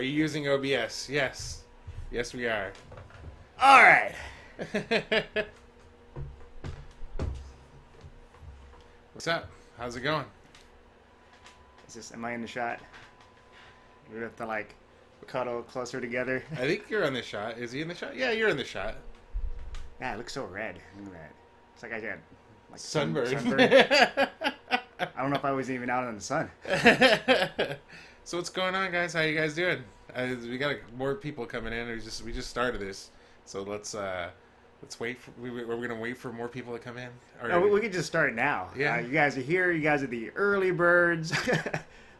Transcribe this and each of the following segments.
Are you using OBS? Yes. Yes, we are. All right. What's up? How's it going? Am I in the shot? Do we have to like cuddle closer together? I think you're in the shot. Is he in the shot? Yeah, you're in the shot. Yeah, it looks so red. Look at that. It's like I got like Sunburn. I don't know if I was even out in the sun. So what's going on, guys? How you guys doing? We got more people coming in. We just started this, so let's wait. We're gonna wait for more people to come in. No, we could just start now. Yeah, you guys are here. You guys are the early birds.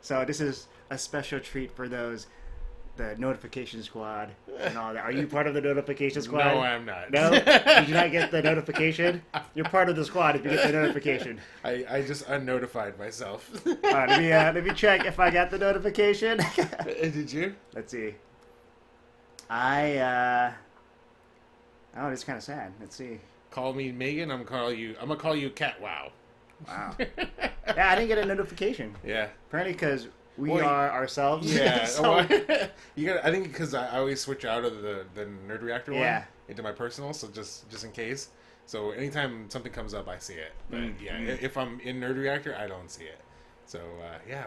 So this is a special treat for the notification squad and all that. Are you part of the notification squad? No, I'm not. No? Did you not get the notification? You're part of the squad if you get the notification. I just unnotified myself. Let me check if I got the notification. Did you? Let's see. Oh, it's kind of sad. Let's see. Call me Megan. I'm gonna call you Cat Wow. Wow. Yeah, I didn't get a notification. Yeah. Apparently because we are ourselves. Yeah. So, You got. I think because I always switch out of the Nerd Reactor one into my personal, so just in case. So anytime something comes up, I see it. But if I'm in Nerd Reactor, I don't see it. So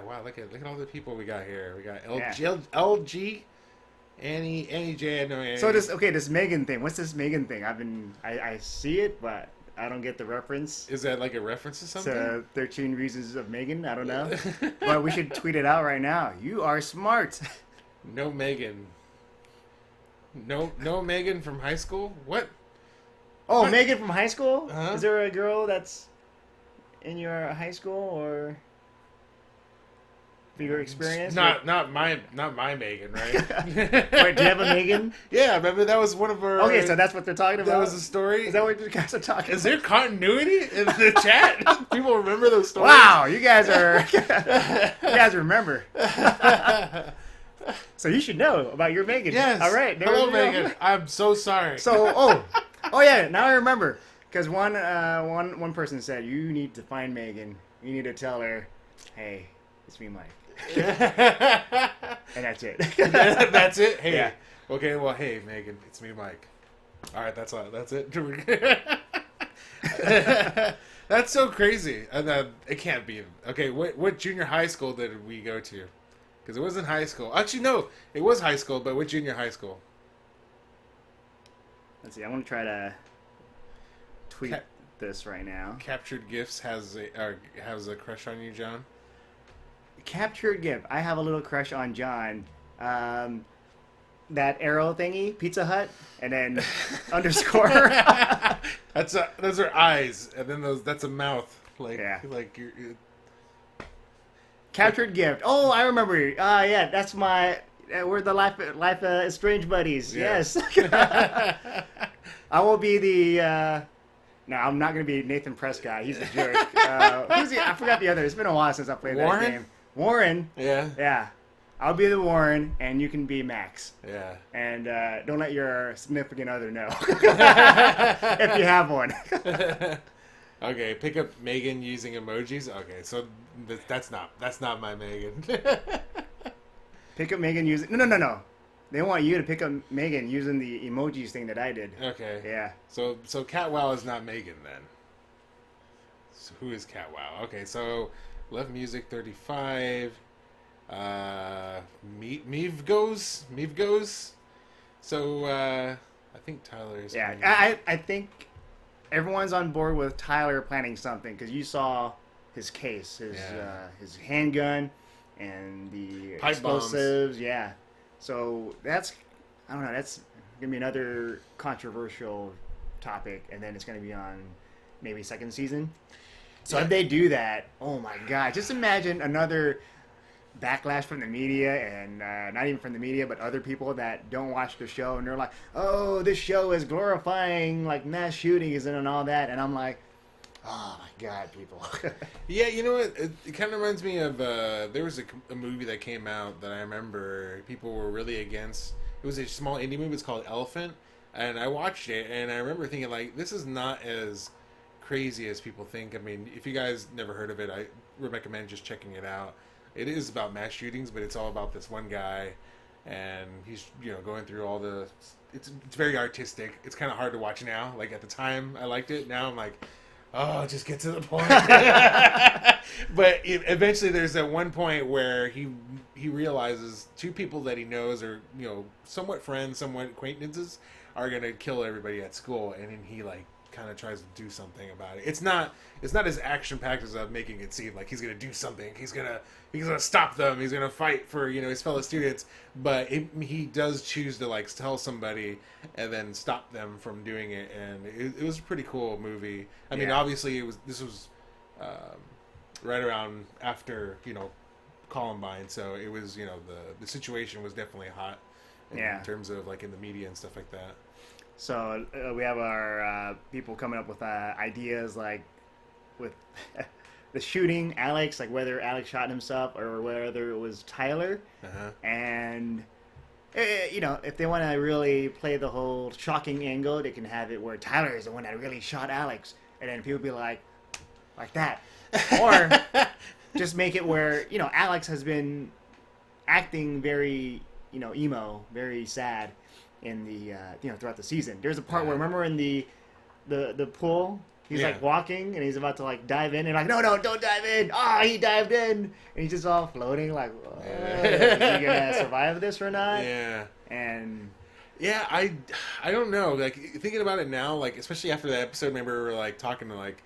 wow, look at all the people we got here. We got LG, Annie J. No, Annie. So this Megan thing. What's this Megan thing? I see it, but I don't get the reference. Is that like a reference to something? To 13 Reasons of Megan? I don't know. But we should tweet it out right now. You are smart. No Megan. No Megan from high school? What? Oh, what? Megan from high school? Uh-huh. Is there a girl that's in your high school or for your experience? Not my Megan, right? Wait, do you have a Megan? Yeah, remember that was one of our... Okay, so that's what they're talking about? That was the story? Is that what you guys are talking about? Is there continuity in the chat? People remember those stories? Wow, you guys remember. So you should know about your Megan. Yes. All right. Hello, Megan. I'm so sorry. So, oh yeah, now I remember. Because one person said, you need to find Megan. You need to tell her, hey, it's me, Mike. And that's it. That's it? Hey. Yeah. Okay, well, hey, Megan, it's me, Mike. All right, that's it. That's so crazy. It can't be. Okay, what junior high school did we go to? Because it wasn't high school. Actually, no, it was high school, but what junior high school? Let's see. I want to try to tweet this right now. Captured Gifts has a crush on you, John. Captured gift. I have a little crush on John. That arrow thingy, Pizza Hut, and then underscore. Those are eyes, and then that's a mouth. Like you're Captured gift. Oh, I remember. Yeah, that's my. We're the life estranged buddies. Yeah. Yes. I will be the. No, I'm not going to be Nathan Prescott. He's a jerk. Who's he? I forgot the other. It's been a while since I played that game. Warren. Yeah. Yeah. I'll be the Warren, and you can be Max. Yeah. And don't let your significant other know if you have one. Okay, pick up Megan using emojis. Okay, so that's not my Megan. Pick up Megan using no. They want you to pick up Megan using the emojis thing that I did. Okay. Yeah. So Cat Wow is not Megan then. So who is Cat Wow? Okay, so Love Music 35. Meave goes. So I think Tyler's. Yeah, I think everyone's on board with Tyler planning something because you saw his case, his handgun, and the pipe explosives. Bombs. Yeah. So that's gonna be another controversial topic, and then it's gonna be on maybe second season. So if they do that, oh my god, just imagine another backlash from the media, and not even from the media, but other people that don't watch the show, and they're like, oh, this show is glorifying like mass shootings and all that, and I'm like, oh my god, people. Yeah, you know what? It kind of reminds me of there was a movie that came out that I remember people were really against. It was a small indie movie. It's called Elephant, and I watched it, and I remember thinking like, this is not as crazy as people think. I mean, if you guys never heard of it, I recommend just checking it out. It is about mass shootings, but it's all about this one guy, and he's going through all the. It's very artistic. It's kind of hard to watch now. Like at the time, I liked it. Now I'm like, oh, just get to the point. But eventually, there's that one point where he realizes two people that he knows are somewhat friends, somewhat acquaintances, are gonna kill everybody at school, and then he like kind of tries to do something about it. It's not as action packed as I'm making it seem. Like he's gonna do something. He's gonna stop them. He's gonna fight for his fellow students. But he does choose to like tell somebody and then stop them from doing it. And it was a pretty cool movie. I mean, obviously this was right around after Columbine, so it was the situation was definitely hot in terms of like in the media and stuff like that. So we have our people coming up with ideas like with the shooting, Alex, like whether Alex shot himself or whether it was Tyler. And, if they want to really play the whole shocking angle, they can have it where Tyler is the one that really shot Alex. And then people be like that. Or just make it where, Alex has been acting very, emo, very sad in the throughout the season. There's a part where remember in the pool, he's like walking and he's about to like dive in and like no don't dive in. He dived in and he's just all floating like is he gonna survive this or not? And I don't know, like thinking about it now, like especially after that episode, remember we were like talking to like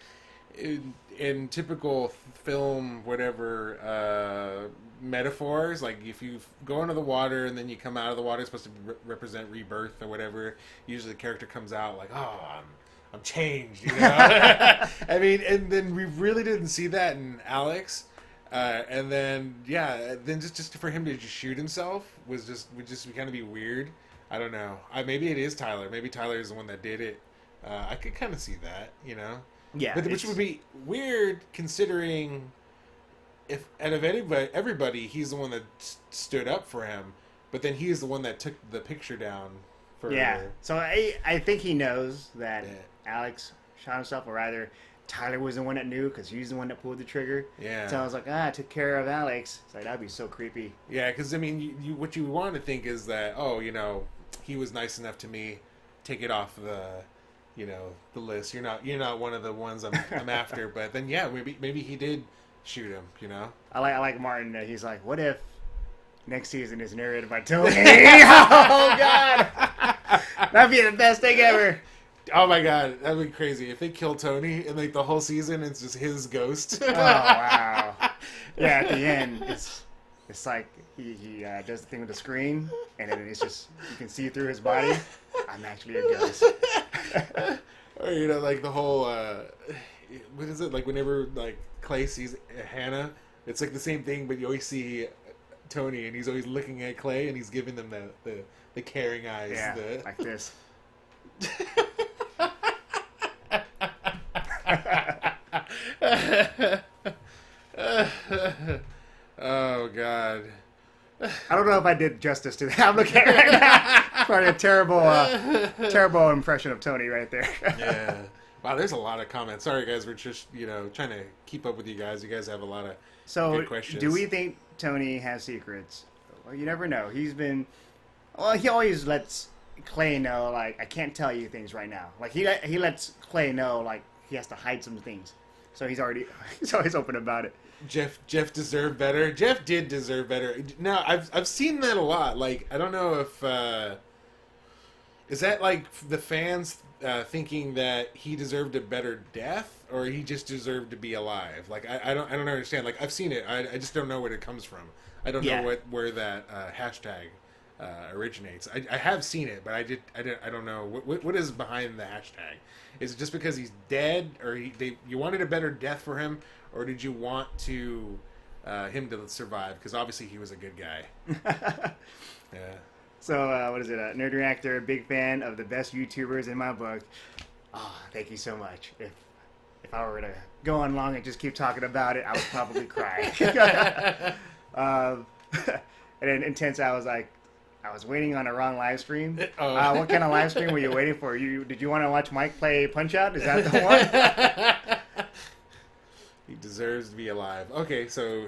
in typical film whatever metaphors, like if you go into the water and then you come out of the water, it's supposed to represent rebirth or whatever. Usually the character comes out like, I'm changed, I mean, and then we really didn't see that in Alex, and then then just for him to just shoot himself would just kind of be weird. I don't know. Maybe it is Tyler. Maybe Tyler is the one that did it. I could kind of see that, but which would be weird considering. If out of everybody, he's the one that stood up for him, but then he's the one that took the picture down. So I think he knows that Alex shot himself, or rather, Tyler was the one that knew because he's the one that pulled the trigger. So I was like, I took care of Alex. It's like that'd be so creepy. Yeah, because I mean, what you want to think is that he was nice enough to me, take it off the list. You're not one of the ones I'm after. But then maybe he did shoot him, I like Martin. He's like, what if next season is narrated by Tony? Oh God, that'd be the best thing ever. Oh my God, that'd be crazy if they kill Tony and like the whole season it's just his ghost. Oh wow. Yeah, at the end it's like he does the thing with the screen and then it's just you can see through his body. I'm actually a ghost. Or like the whole what is it, like whenever like Clay sees Hannah, it's like the same thing, but you always see Tony and he's always looking at Clay and he's giving them the caring eyes. Like this. Oh God. I don't know if I did justice to that. I'm looking at it right now. Probably a terrible impression of Tony right there. Wow, there's a lot of comments. Sorry, guys. We're just, trying to keep up with you guys. You guys have a lot of good questions. Do we think Tony has secrets? Well, you never know. He always lets Clay know, like, I can't tell you things right now. Like, he lets Clay know, like, he has to hide some things. So he's always open about it. Jeff deserved better. Jeff did deserve better. Now, I've seen that a lot. Like, I don't know if... is that, like, the fans... thinking that he deserved a better death, or he just deserved to be alive. Like I don't understand. Like I've seen it, I just don't know where it comes from. I don't know where that hashtag originates. I have seen it, but I don't know what is behind the hashtag. Is it just because he's dead, or you wanted a better death for him, or did you want to him to survive? Because obviously he was a good guy. So, what is it? Nerd Reactor, big fan of the best YouTubers in my book. Oh, thank you so much. If I were to go on long and just keep talking about it, I would probably cry. And then Intense, I was waiting on a wrong live stream. What kind of live stream were you waiting for? Did you want to watch Mike play Punch-Out? Is that the one? He deserves to be alive. Okay, so...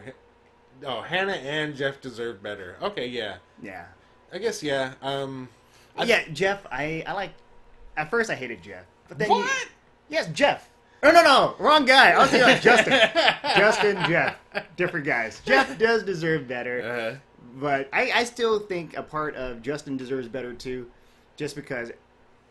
Oh, Hannah and Jeff deserve better. Okay, yeah. Yeah. I guess yeah. Jeff. I like. At first, I hated Jeff, but then what? Yes, Jeff. No, wrong guy. I was thinking like Justin. Justin, Jeff, different guys. Jeff does deserve better, but I still think a part of Justin deserves better too, just because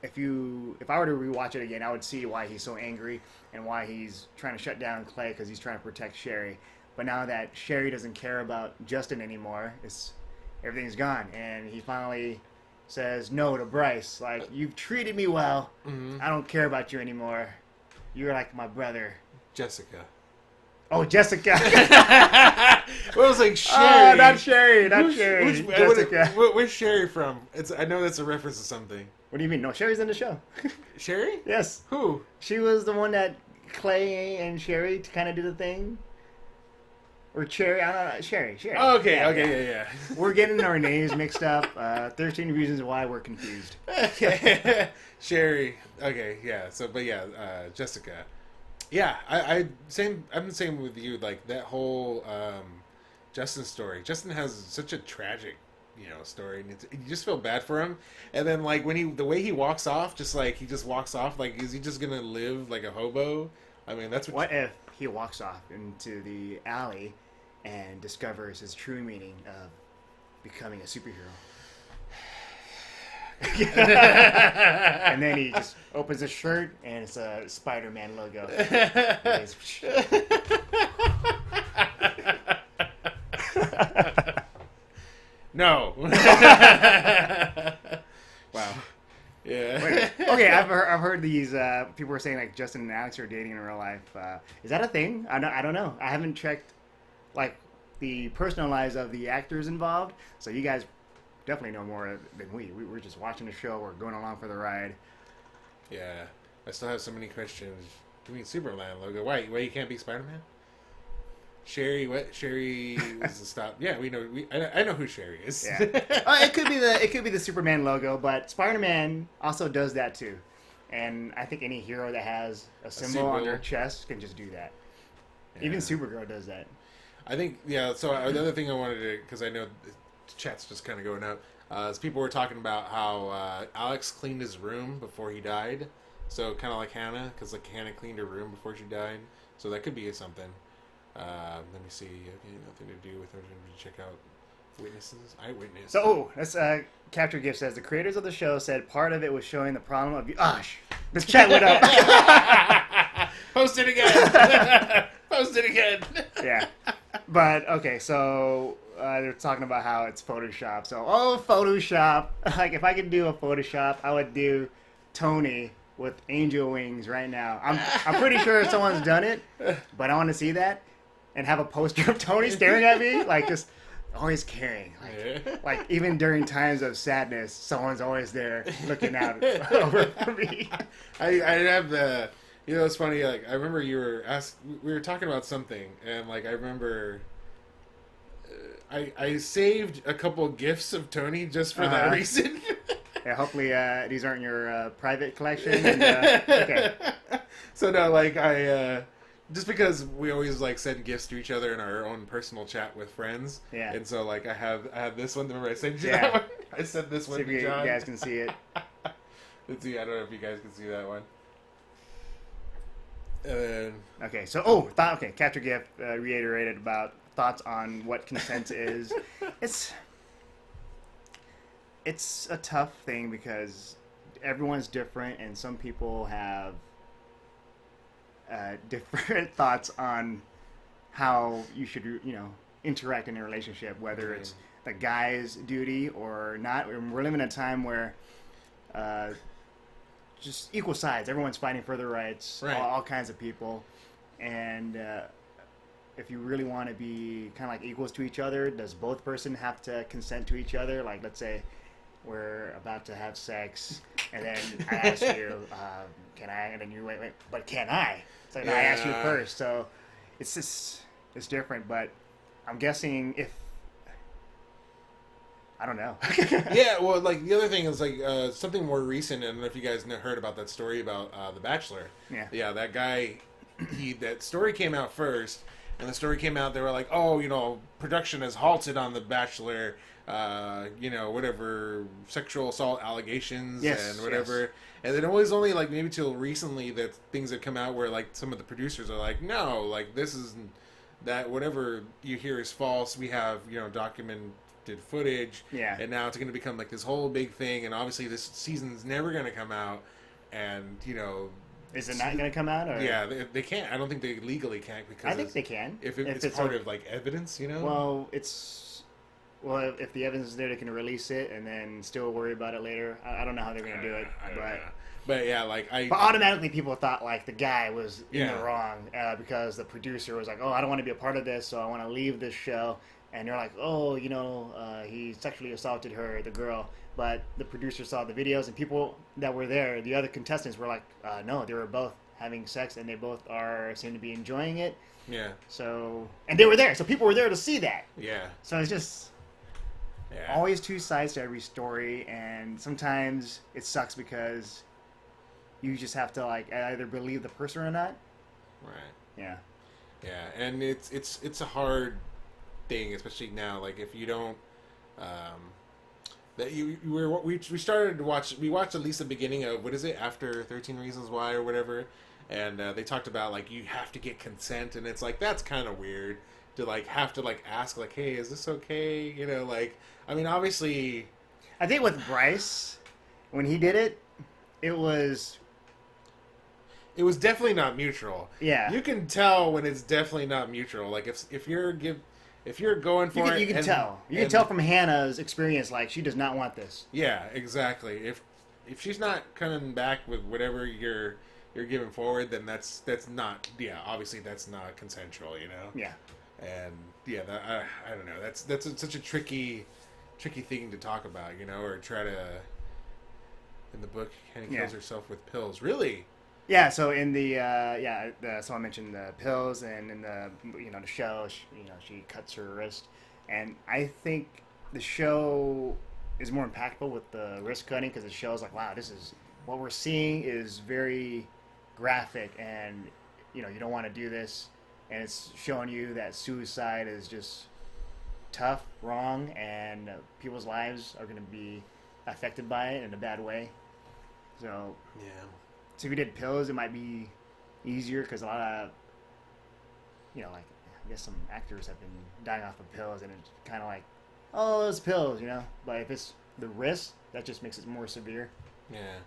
if I were to rewatch it again, I would see why he's so angry and why he's trying to shut down Clay because he's trying to protect Sherry. But now that Sherry doesn't care about Justin anymore, everything's gone, and he finally says no to Bryce. Like, you've treated me well. Mm-hmm. I don't care about you anymore. You're like my brother. Jessica. Oh, Jessica. Well, it was like Sherry. Oh, not Sherry. Jessica. Where's Sherry from? I know that's a reference to something. What do you mean? No, Sherry's in the show. Sherry? Yes. Who? She was the one that Clay and Sherry kind of did the thing. Or Cherry, I don't know. Sherry. Oh, okay, yeah. We're getting our names mixed up. 13 reasons why we're confused. Okay. Sherry. Okay, yeah. So, but yeah, Jessica. Yeah, I'm the same with you. Like, that whole Justin story. Justin has such a tragic, story. And you just feel bad for him. And then, like, the way he walks off, he just walks off. Like, is he just going to live like a hobo? I mean, that's what if he walks off into the alley and discovers his true meaning of becoming a superhero? And then he just opens his shirt and it's a Spider-Man logo. No. Wow. Yeah. Wait, okay, I've heard these people were saying like Justin and Alex are dating in real life. Is that a thing? I don't know. I haven't checked like the personal lives of the actors involved. So you guys definitely know more than we. We're just watching the show. We're going along for the ride. Yeah, I still have so many questions. You mean Superman logo? Why you can't be Spider-Man? Sherry, what? Sherry is the stop. Yeah, we know. I know who Sherry is. Yeah. It could be the Superman logo, but Spider-Man also does that too. And I think any hero that has a symbol on their chest can just do that. Yeah. Even Supergirl does that. I think, yeah. So the other thing I wanted to, because I know the chat's just kind of going up, is people were talking about how Alex cleaned his room before he died. So kind of like Hannah, because like Hannah cleaned her room before she died. So that could be something. Let me see. Okay, nothing to do with her. Check out witnesses. Eyewitness. So, that's Capture Gift says the creators of the show said part of it was showing the problem of this chat went up. Post it again. Post it again. Yeah, but okay. So they're talking about how it's Photoshop. So Photoshop. Like if I could do a Photoshop, I would do Tony with angel wings right now. I'm pretty sure someone's done it, but I want to see that. And have a poster of Tony staring at me, like just always caring. Like even during times of sadness, someone's always there looking out over for me. I have the, it's funny. Like I remember we were talking about something, and like I remember, I saved a couple gifs of Tony just for that reason. Yeah, hopefully these aren't your private collection. And, okay. So no, like just because we always like send gifts to each other in our own personal chat with friends. Yeah. And so like I have this one. Remember I sent you that one? I sent this one to John. You guys can see it. Let's see. I don't know if you guys can see that one. And then... Okay. So Capture Gift reiterated about thoughts on what consent is. It's a tough thing because everyone's different and some people have different thoughts on how you should, interact in a relationship, whether it's the guy's duty or not. We're living in a time where just equal sides. Everyone's fighting for their rights, right. all kinds of people. And if you really want to be kind of like equals to each other, does both person have to consent to each other? Like, let's say we're about to have sex, and then I ask you, can I? And then you wait, but can I? It's like, no, I asked you first. So it's different, but I'm guessing I don't know. Yeah, well, like the other thing is like something more recent. I don't know if you guys heard about that story about The Bachelor. Yeah, that guy. That story came out first, and the story came out. They were like, "Oh, production has halted on The Bachelor whatever sexual assault allegations and whatever. Yes. And then it was only like maybe till recently that things have come out where like some of the producers are like, no, like this is that whatever you hear is false. We have documented footage. Yeah. And now it's going to become like this whole big thing. And obviously this season's never going to come out. And is it not going to come out? Or? Yeah, they can't. I don't think they legally can't because I think they can if it's part of like evidence. Well, if the evidence is there, they can release it and then still worry about it later. I don't know how they're going to do it, but yeah, but automatically people thought like the guy was in the wrong because the producer was like, oh, I don't want to be a part of this, so I want to leave this show. And they're like, oh, he sexually assaulted her, the girl. But the producer saw the videos, and people that were there, the other contestants were like, no, they were both having sex, and they both seem to be enjoying it. Yeah. So, and they were there, so people were there to see that. Yeah. So it's just always two sides to every story, and sometimes it sucks because you just have to like either believe the person or not. Right. Yeah. Yeah, and it's a hard thing, especially now. Like if you don't, we started to watch. We watched at least the beginning of what is it after 13 Reasons Why or whatever, and they talked about like you have to get consent, and it's like that's kind of weird to like have to like ask like, hey, is this okay? I mean, obviously, I think with Bryce when he did it, it was definitely not mutual. Yeah, you can tell when it's definitely not mutual. Like if you're going for it, you can tell. You can tell from Hannah's experience, like she does not want this. Yeah, exactly. If she's not coming back with whatever you're giving forward, then that's not. Yeah, obviously that's not consensual. Yeah. And yeah, I don't know. That's such a tricky thing to talk about. Or try to. In the book, Hannah kills herself with pills. Really? Yeah, so in the so I mentioned the pills, and in the the show, she cuts her wrist, and I think the show is more impactful with the wrist cutting because it shows like, wow, this is what we're seeing is very graphic, and you don't want to do this, and it's showing you that suicide is just tough, wrong, and people's lives are going to be affected by it in a bad way. So yeah. So if you did pills, it might be easier because a lot of, like, I guess some actors have been dying off of pills, and it's kind of like, oh, those pills, But if it's the wrist, that just makes it more severe. Yeah.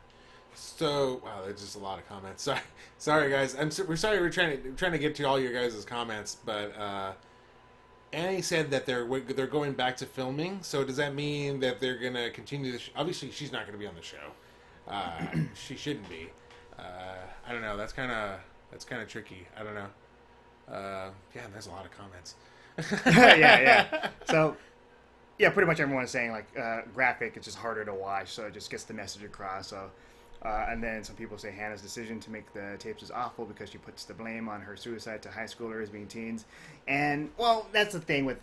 So wow, there's just a lot of comments. Sorry guys. We're sorry. We're trying to get to all your guys' comments, but Annie said that they're going back to filming. So does that mean that they're gonna continue? Obviously, she's not gonna be on the show. She shouldn't be. I don't know. That's kind of tricky. I don't know. Yeah, there's a lot of comments. yeah. So, yeah, pretty much everyone's saying like graphic. It's just harder to watch, so it just gets the message across. So, and then some people say Hannah's decision to make the tapes is awful because she puts the blame on her suicide to high schoolers being teens. And well, that's the thing with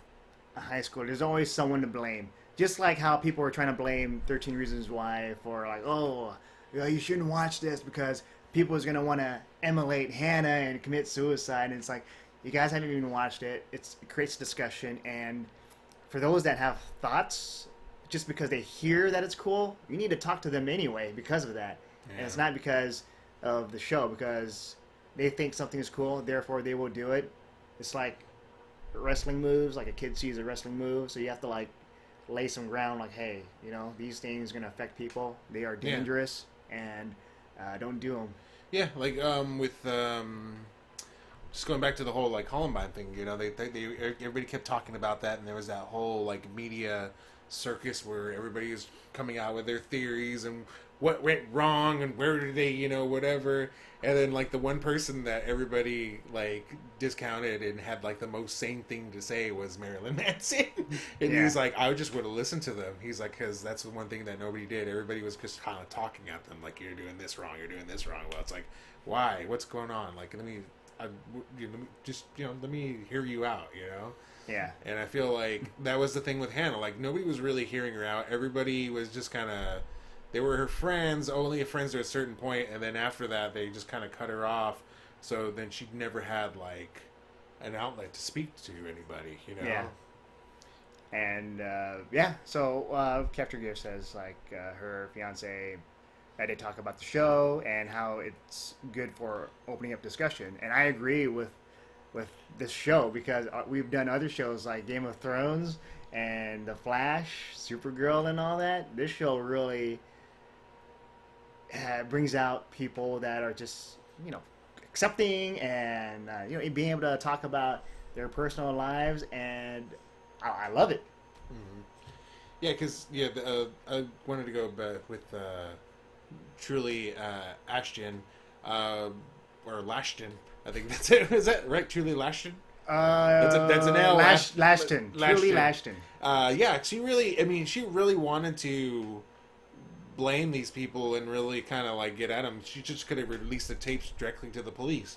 a high schooler. There's always someone to blame. Just like how people were trying to blame 13 Reasons Why for like, oh, you shouldn't watch this because people is going to want to emulate Hannah and commit suicide. And it's like, you guys haven't even watched it. It creates discussion. And for those that have thoughts, just because they hear that it's cool, you need to talk to them anyway because of that. Yeah. And it's not because of the show, because they think something is cool, therefore they will do it. It's like wrestling moves, like a kid sees a wrestling move. So you have to like lay some ground like, hey, these things are going to affect people. They are dangerous. And don't do them. Yeah, like with just going back to the whole like Columbine thing, everybody kept talking about that, and there was that whole like media circus where everybody was coming out with their theories and what went wrong and where did they, whatever. And then like the one person that everybody like discounted and had like the most sane thing to say was Marilyn Manson. And he's like, I just would have listened to them. He's like, because that's the one thing that nobody did. Everybody was just kind of talking at them like, you're doing this wrong, you're doing this wrong. Well, it's like, why? What's going on? Like, let me hear you out, Yeah. And I feel like that was the thing with Hannah. Like, nobody was really hearing her out. Everybody was just kind of, they were her friends, only friends to a certain point, and then after that, they just kind of cut her off. So then she never had, like, an outlet to speak to anybody, Yeah. And Capture Gift says like her fiance they talk about the show and how it's good for opening up discussion. And I agree with this show because we've done other shows like Game of Thrones and The Flash, Supergirl, and all that. This show really brings out people that are just accepting and being able to talk about their personal lives, and I love it. Mm-hmm. Yeah, because I wanted to go back with Truly Ashton or Lashton. I think that's it. Is that right? Truly Lashton. That's an L. Lashton. Truly Lashton. Yeah, she really wanted to blame these people and really kind of like get at them. She just could have released the tapes directly to the police.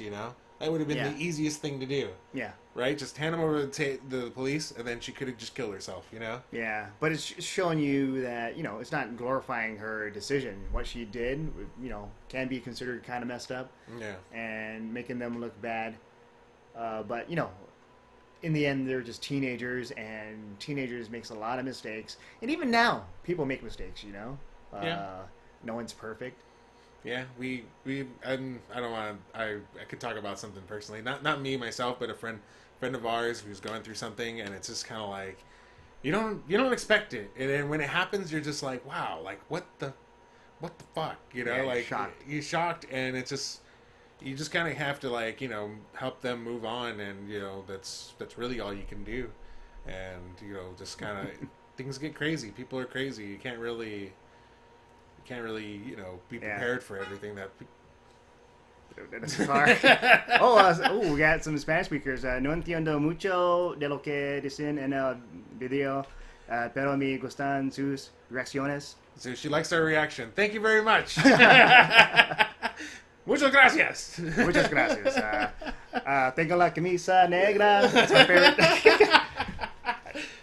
That would have been the easiest thing to do. Yeah. Right? Just hand them over to the police, and then she could have just killed herself, Yeah, but it's showing you that, it's not glorifying her decision. What she did, can be considered kind of messed up. Yeah. And making them look bad. But, in the end, they're just teenagers, and teenagers makes a lot of mistakes. And even now, people make mistakes, No one's perfect. Yeah, I don't want to. I could talk about something personally, not me myself, but a friend of ours who's going through something, and it's just kind of like you don't expect it, and then when it happens, you're just like, wow, like what the fuck, like you're shocked, and it's just you just kind of have to help them move on, and that's really all you can do, and just kind of things get crazy, people are crazy, you can't really be prepared for everything that. We got some Spanish speakers. No entiendo mucho de lo que dicen en el video, pero me gustan sus reacciones. So she likes our reaction. Thank you very much. Muchas gracias. Muchas gracias. Tengo la camisa negra. That's my favorite.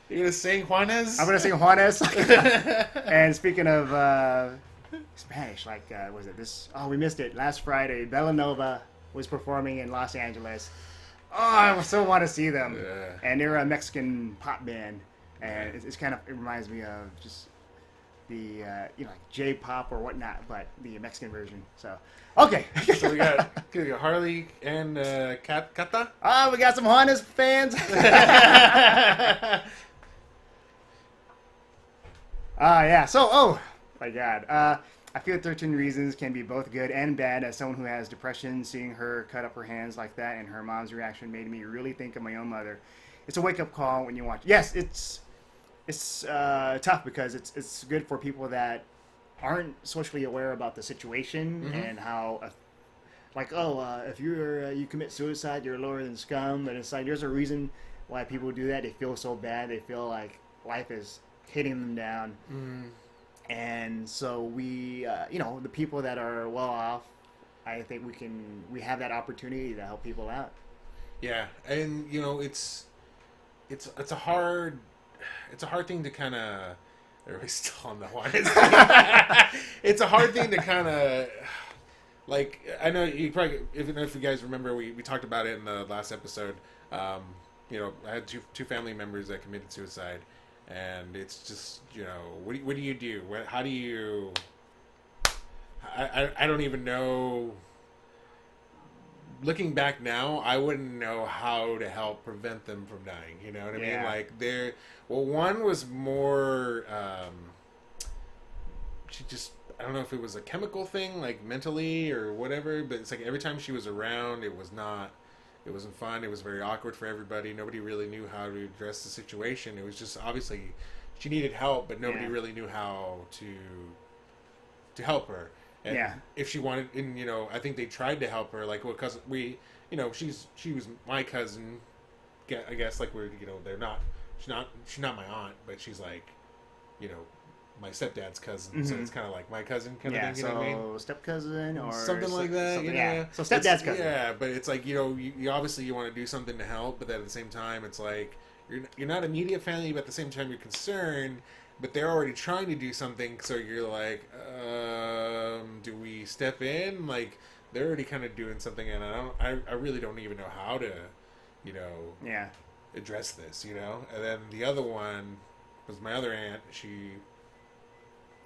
You're gonna sing Juanes? I'm gonna sing Juanes. And speaking of Spanish, was it this? Oh, we missed it. Last Friday, Villanova was performing in Los Angeles. Oh, I so want to see them. Yeah. And they're a Mexican pop band, and it reminds me of just the J-pop or whatnot, but the Mexican version. So, okay. So we got Harley and Kata. Oh, we got some Juanes fans. Yeah. So, oh my God. I feel 13 Reasons can be both good and bad. As someone who has depression, seeing her cut up her hands like that and her mom's reaction made me really think of my own mother. It's a wake-up call when you watch. Yes, it's tough because it's good for people that aren't socially aware about the situation, mm-hmm. and how, if you commit suicide, you're lower than scum. And it's like there's a reason why people do that. They feel so bad. They feel like life is hitting them down. Mm. And so we, the people that are well off, I think we have that opportunity to help people out. Yeah, and it's a hard thing to kind of. Everybody's still on the one. It's a hard thing to kind of I know you probably, if you guys remember, we talked about it in the last episode. I had two family members that committed suicide. And it's just, what do you do? How do you... I don't even know... Looking back now, I wouldn't know how to help prevent them from dying. You know what I mean? One was more... she just... I don't know if it was a chemical thing, mentally or whatever, but it's every time she was around, it wasn't fun. It was very awkward for everybody. Nobody really knew how to address the situation. It was just obviously she needed help, but nobody really knew how to help her. And if she wanted, and I think they tried to help her. Because she was my cousin. I guess they're not. She's not my aunt, but she's my stepdad's cousin, mm-hmm. So it's kind of like my cousin kind of thing. You know what I mean? Step cousin or something like that. Yeah. So stepdad's cousin. Yeah, but it's you obviously you want to do something to help, but then at the same time, it's you're not immediate family, but at the same time you're concerned. But they're already trying to do something, so you're do we step in? They're already kind of doing something, and I really don't even know how to, Yeah. address this, you know. And then the other one was my other aunt.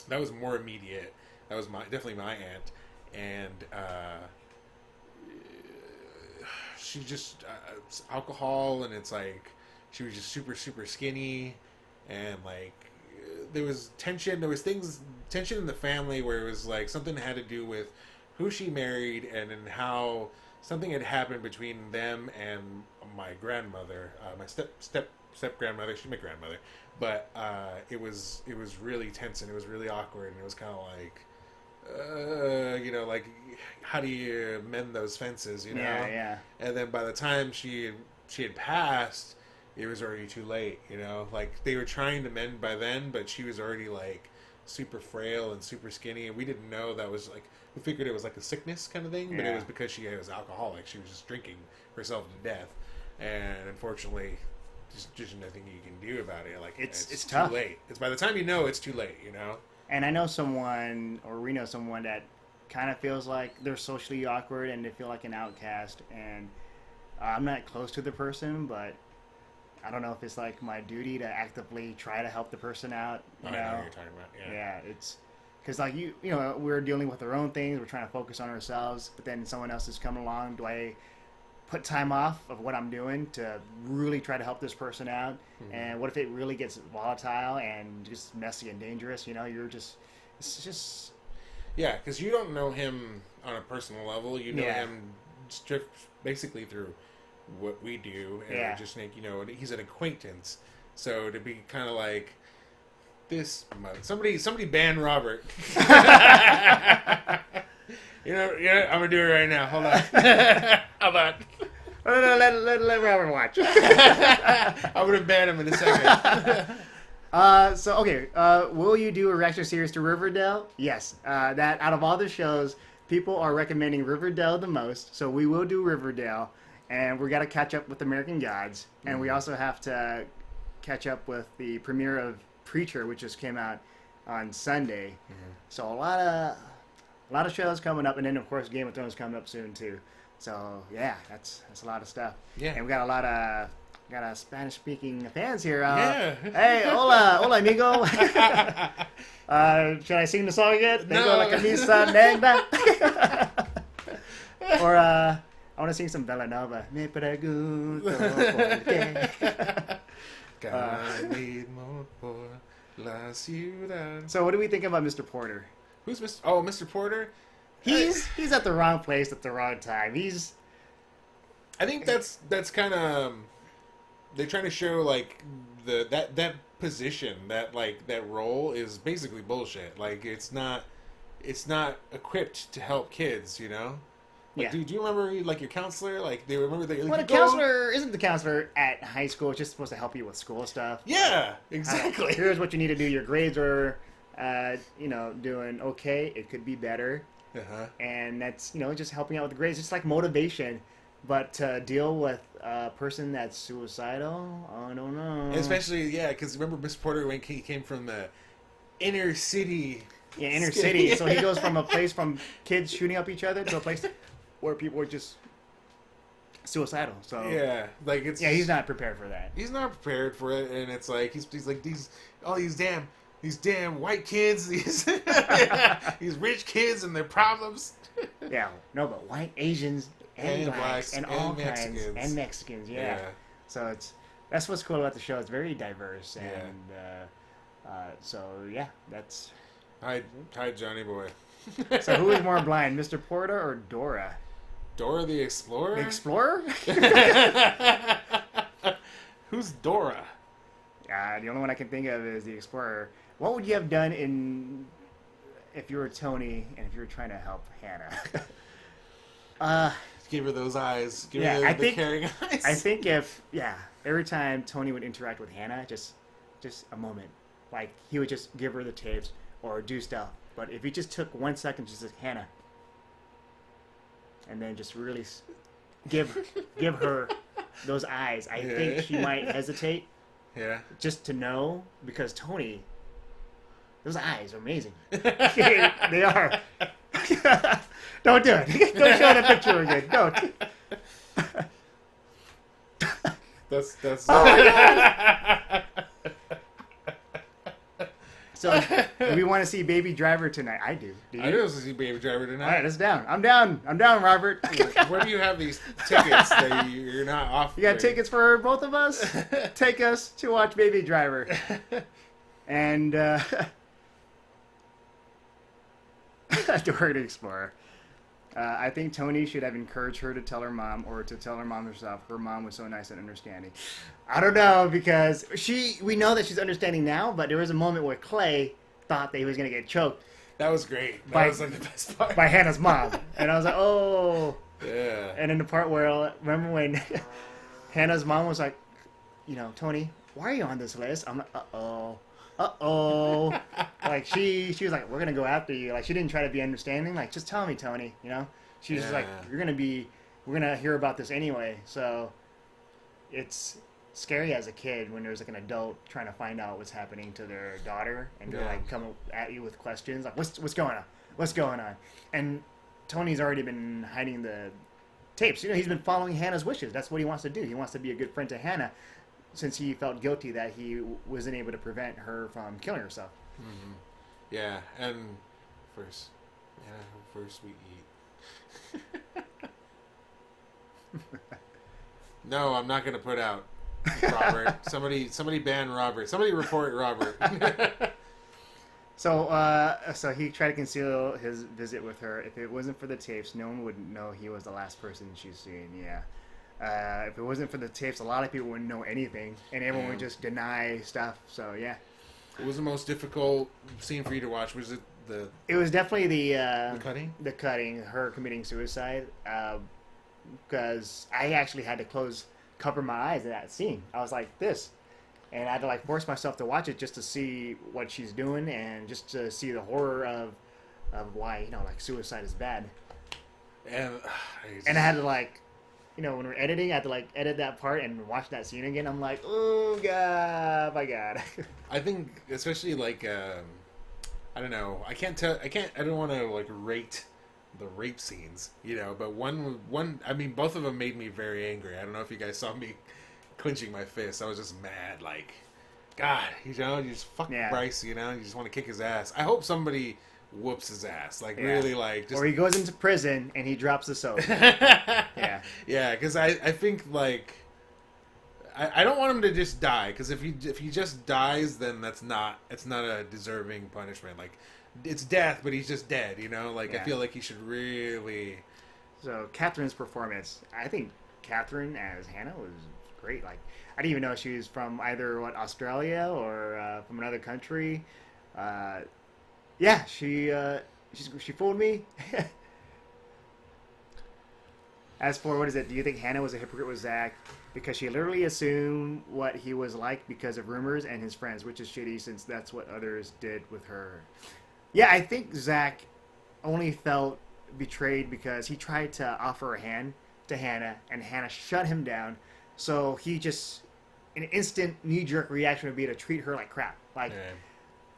That was more immediate. That was definitely my aunt, and she just it's alcohol, and it's like she was just super super skinny, and like there was tension. There was tension in the family where it was like something had to do with who she married, and then how something had happened between them and my grandmother, my step grandmother. She's my grandmother, but it was really tense, and it was really awkward, and it was kind of like, you know, like how do you mend those fences, you know? Yeah. And then by the time she had passed, it was already too late, you know. Like they were trying to mend by then, but she was already like super frail and super skinny, and we didn't know that was like. We figured it was like a sickness kind of thing, but it was because she was alcoholic. She was just drinking herself to death, and unfortunately, just nothing you can do about it. Like it's tough. Too late. It's by the time you know, it's too late. You know. And I know someone, or we know someone that kind of feels like they're socially awkward and they feel like an outcast. And I'm not close to the person, but I don't know if it's like my duty to actively try to help the person out. You know? I know what you're talking about. Yeah, it's. Because, like, you know, we're dealing with our own things. We're trying to focus on ourselves. But then someone else is coming along. Do I put time off of what I'm doing to really try to help this person out? Mm-hmm. And what if it really gets volatile and just messy and dangerous? You know, it's just... Yeah, because you don't know him on a personal level. You know him basically through what we do. And just make, you know, he's an acquaintance. So to be kind of like... Somebody ban Robert. You know, I'm gonna do it right now. Hold on. Hold on. Let Robert watch. I'm gonna ban him in a second. Will you do a reaction series to Riverdale? Yes. That out of all the shows, people are recommending Riverdale the most, so we will do Riverdale, and we got to catch up with American Gods, and we also have to catch up with the premiere of Preacher, which just came out on Sunday. Mm-hmm. So a lot of shows coming up, and then of course Game of Thrones coming up soon too. So yeah, that's a lot of stuff. Yeah, and we got a Spanish speaking fans here. Hey, hola amigo. Should I sing the song again? No. La camisa negra. Or I want to sing some Villanova. Me pregunto por qué. So what do we think about Mr. Porter? Who's Mr. Oh, Mr. Porter? He's at the wrong place at the wrong time. I think that's kind of they're trying to show like that position, that role is basically bullshit. Like it's not equipped to help kids, you know. Like, do you remember like your counselor? Like they remember that. Like, well, the counselor isn't the counselor at high school. It's just supposed to help you with school stuff. Yeah, exactly. Here's what you need to do. Your grades are, doing okay. It could be better. And that's just helping out with the grades. It's like motivation, but to deal with a person that's suicidal, I don't know. Especially because remember Mr. Porter when he came from the inner city. Yeah, inner city. So he goes from a place from kids shooting up each other to a place where people are just suicidal. So he's not prepared for that. He's not prepared for it, and it's like he's like these damn white kids, these rich kids and their problems. Yeah, no, but white, Asians, and blacks, and all kinds, and Mexicans. Yeah. So that's what's cool about the show. It's very diverse, and that's. Hi, Johnny boy. So who is more blind, Mr. Porter or Dora? Dora the Explorer? The Explorer? Who's Dora? The only one I can think of is the Explorer. What would you have done if you were Tony and if you were trying to help Hannah? Give her those eyes. Give her the caring eyes. I think every time Tony would interact with Hannah, just a moment. Like, he would just give her the tapes or do stuff. But if he just took 1 second, just like, Hannah, and then just really give her those eyes, I think she might hesitate. Yeah. Just to know, because Tony, those eyes are amazing. They are. Don't do it. Don't show the picture again. Don't. That's. Oh my God. So, do we want to see Baby Driver tonight? I do. Do you? I do want to see Baby Driver tonight. All right, it's down. I'm down. I'm down, Robert. Where do you have these tickets that you're not off? You got tickets for both of us? Take us to watch Baby Driver. And Dora the Explorer. I think Tony should have encouraged her to tell her mom or to tell her mom herself. Her mom was so nice and understanding. I don't know, because we know that she's understanding now, but there was a moment where Clay thought that he was going to get choked. That was great. That was like the best part. By Hannah's mom. And I was like, oh. Yeah. And in the part where, remember when Hannah's mom was like, Tony, why are you on this list? I'm like, uh-oh. Like, she was like, we're going to go after you. Like, she didn't try to be understanding. Like, just tell me, Tony, She's just like, we're going to hear about this anyway. So, it's scary as a kid when there's like an adult trying to find out what's happening to their daughter. And they're like, come at you with questions. Like, what's going on? What's going on? And Tony's already been hiding the tapes. He's been following Hannah's wishes. That's what he wants to do. He wants to be a good friend to Hannah, since he felt guilty that he wasn't able to prevent her from killing herself. Mm-hmm. Yeah, and first we eat. No, I'm not going to put out Robert. Somebody ban Robert. Somebody report Robert. So he tried to conceal his visit with her. If it wasn't for the tapes, no one would know he was the last person she's seen. Yeah. If it wasn't for the tapes, a lot of people wouldn't know anything, and everyone would just deny stuff. So yeah. What was the most difficult scene for you to watch? Was it the? It was definitely the cutting. The cutting, her committing suicide, because I actually had to cover my eyes at that scene. I was like this, and I had to force myself to watch it just to see what she's doing and just to see the horror of why suicide is bad. And I had to when we're editing, I had to edit that part and watch that scene again. I'm like, oh God, my God. I think especially I don't know. I don't want to rate the rape scenes, but one. I mean, both of them made me very angry. I don't know if you guys saw me clenching my fist. I was just mad. God, you just fuck Bryce. You just want to kick his ass. I hope somebody whoops his ass, really, just... Or he goes into prison and he drops the soap. Yeah, because I think I don't want him to just die, because if he just dies, then it's not a deserving punishment. It's death, but he's just dead. I feel like he should really. So Catherine's performance, I think Catherine as Hannah was great. I didn't even know she was from either Australia or from another country. Yeah, she fooled me. As for what is it? Do you think Hannah was a hypocrite with Zach because she literally assumed what he was like because of rumors and his friends, which is shitty since that's what others did with her. Yeah, I think Zach only felt betrayed because he tried to offer a hand to Hannah and Hannah shut him down. So he just, an instant knee-jerk reaction would be to treat her like crap. I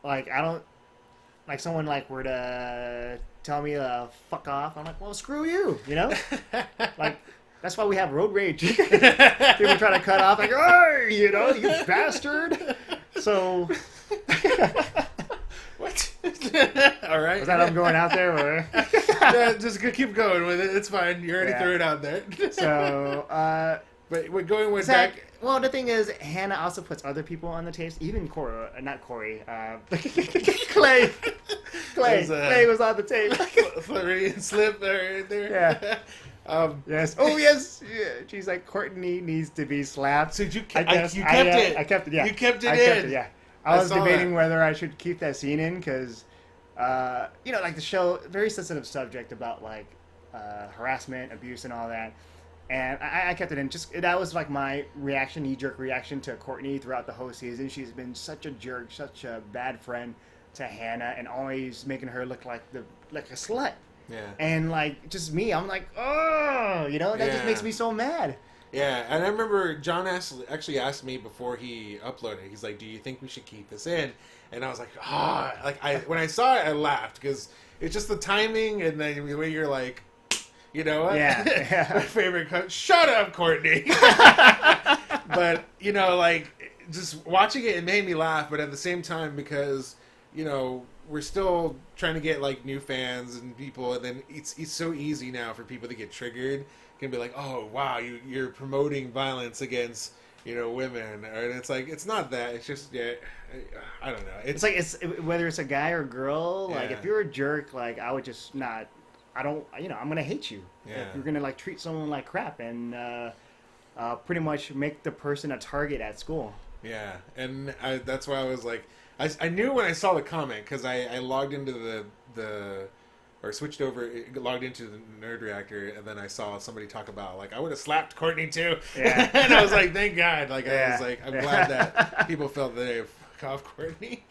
don't. Someone were to tell me to fuck off, I'm like, well, screw you, that's why we have road rage. People try to cut off, oh, you bastard. So, what? All right. Was that I'm going out there, or? Yeah, just keep going with it. It's fine. You already threw it out there. So, but we're going with Zach. back. Well, the thing is, Hannah also puts other people on the tapes, even Corey, not Corey, Clay. Clay was on the tape. Floridian slip right there. Yeah. Yes. Oh, yes. Yeah. She's like, Courtney needs to be slapped. So you kept it. I kept it. Yeah. You kept it I in. Kept it, yeah. I was debating that. whether I should keep that scene in because, the show, very sensitive subject about harassment, abuse, and all that. And I kept it in. That was my reaction, knee-jerk reaction to Courtney throughout the whole season. She's been such a jerk, such a bad friend to Hannah, and always making her look like a slut. Yeah. And just me, I'm like, oh, that just makes me so mad. Yeah, and I remember John actually asked me before he uploaded. He's like, "Do you think we should keep this in?" And I was like, when I saw it, I laughed because it's just the timing and then the way you're like. You know what? Yeah. My favorite cut. Shut up, Courtney. But like just watching it made me laugh. But at the same time, because we're still trying to get like new fans and people, and then it's so easy now for people to get triggered. Can be like, oh wow, you're promoting violence against women, and it's like it's not that. It's just I don't know. It's like whether it's a guy or girl. Like if you're a jerk, like I would just not. I don't. I'm gonna hate you if you're gonna like treat someone like crap and pretty much make the person a target at school. Yeah, and that's why I was like, I knew when I saw the comment because I logged into the or switched over, logged into the Nerd Reactor, and then I saw somebody talk about like I would have slapped Courtney too, and I was like, thank God, like I was like, I'm glad that people felt that they fuck off Courtney.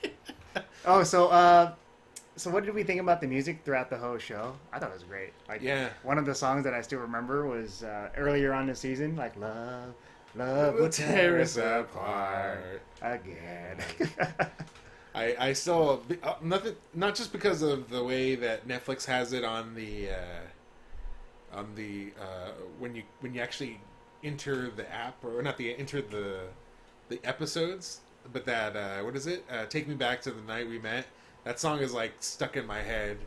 Oh, so what did we think about the music throughout the whole show? I thought it was great. Like, one of the songs that I still remember was earlier on the season, like Love will tear us apart again. I still nothing, not just because of the way that Netflix has it on the when you actually enter the app, or not enter the episodes, but that what is it? Take Me Back to the Night We Met. That song is like stuck in my head.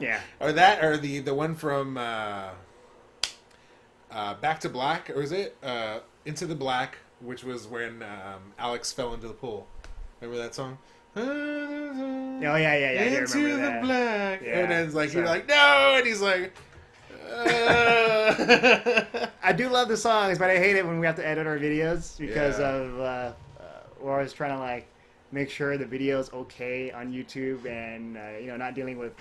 Yeah. Or that, or the one from Back to Black, or is it Into the Black, which was when Alex fell into the pool. Remember that song? Oh yeah. Into the black, and then it's like you're like no, and he's like. I do love the songs, but I hate it when we have to edit our videos because of we're always trying to like make sure the video's okay on YouTube and not dealing with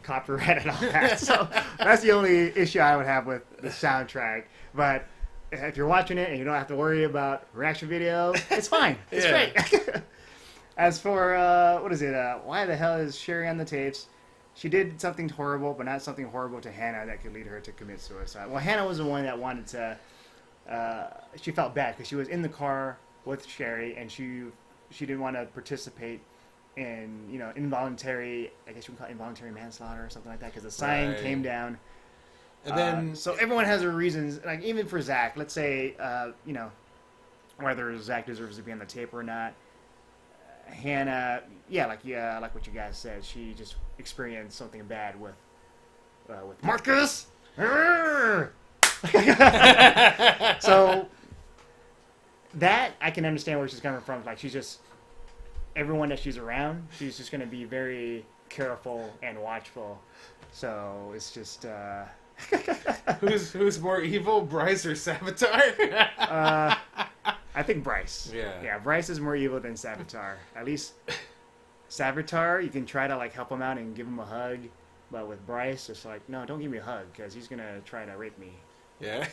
copyright and all that. So that's the only issue I would have with the soundtrack. But if you're watching it and you don't have to worry about reaction video, it's fine. It's great. As for what is it? Why the hell is Sherry on the tapes? She did something horrible, but not something horrible to Hannah that could lead her to commit suicide. Well, Hannah was the one that wanted to. She felt bad because she was in the car with Sherry, and she didn't want to participate in involuntary. I guess you would call it involuntary manslaughter or something like that because the sign came down. And then so everyone has their reasons. Like even for Zach, let's say whether Zach deserves to be on the tape or not. Hannah, like what you guys said, she just experienced something bad with Marcus. So that I can understand where she's coming from. Like she's just everyone that she's around, she's just going to be very careful and watchful. So it's just who's more evil, Bryce or Savitar? I think Bryce. Yeah, Bryce is more evil than Savitar. At least Savitar, you can try to like help him out and give him a hug, but with Bryce, it's like, no, don't give me a hug because he's gonna try to rape me. Yeah.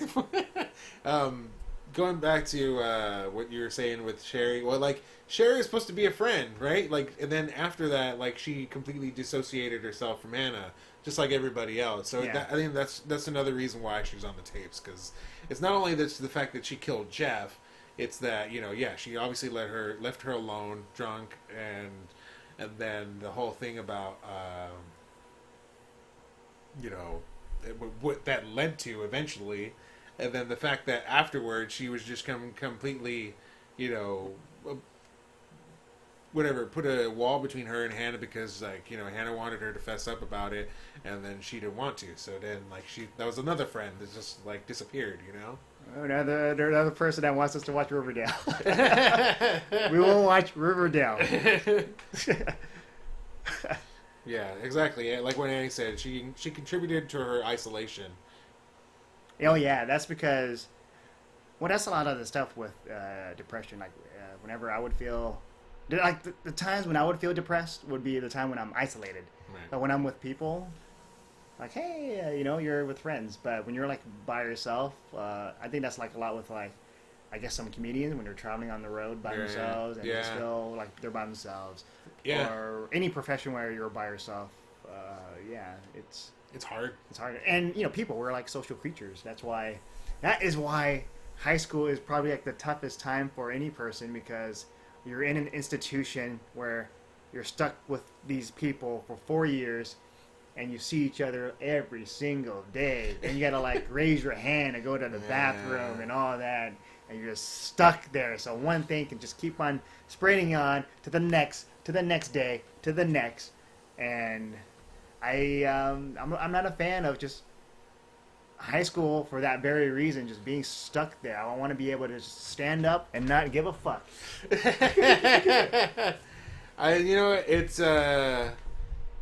Going back to what you were saying with Sherry, well, like Sherry is supposed to be a friend, right? Like, and then after that, like she completely dissociated herself from Hannah, just like everybody else. So I think that's another reason why she's on the tapes, because it's not only the fact that she killed Jeff. It's that she obviously left her alone, drunk, and then the whole thing about what that led to eventually, and then the fact that afterwards she was just completely, put a wall between her and Hannah because Hannah wanted her to fess up about it, and then she didn't want to. So then that was another friend that just disappeared. Another person that wants us to watch Riverdale. We won't watch Riverdale. Yeah, exactly. Like what Annie said, she contributed to her isolation. Oh yeah, that's because. Well, that's a lot of the stuff with depression. Like whenever I would feel, like the times when I would feel depressed would be the time when I'm isolated. Right. But when I'm with people. Like, hey, you're with friends, but when you're like by yourself, I think that's like a lot with like, I guess some comedians when they're traveling on the road by themselves and just feel like they're by themselves. Yeah. Or any profession where you're by yourself. It's hard. It's hard, and people we're like social creatures. That is why high school is probably like the toughest time for any person because you're in an institution where you're stuck with these people for 4 years. and you see each other every single day, and you gotta like raise your hand and go to the bathroom and all that, and you're just stuck there. So one thing can just keep on spreading on to the next day, to the next, and I'm not a fan of just high school for that very reason, just being stuck there. I want to be able to just stand up and not give a fuck.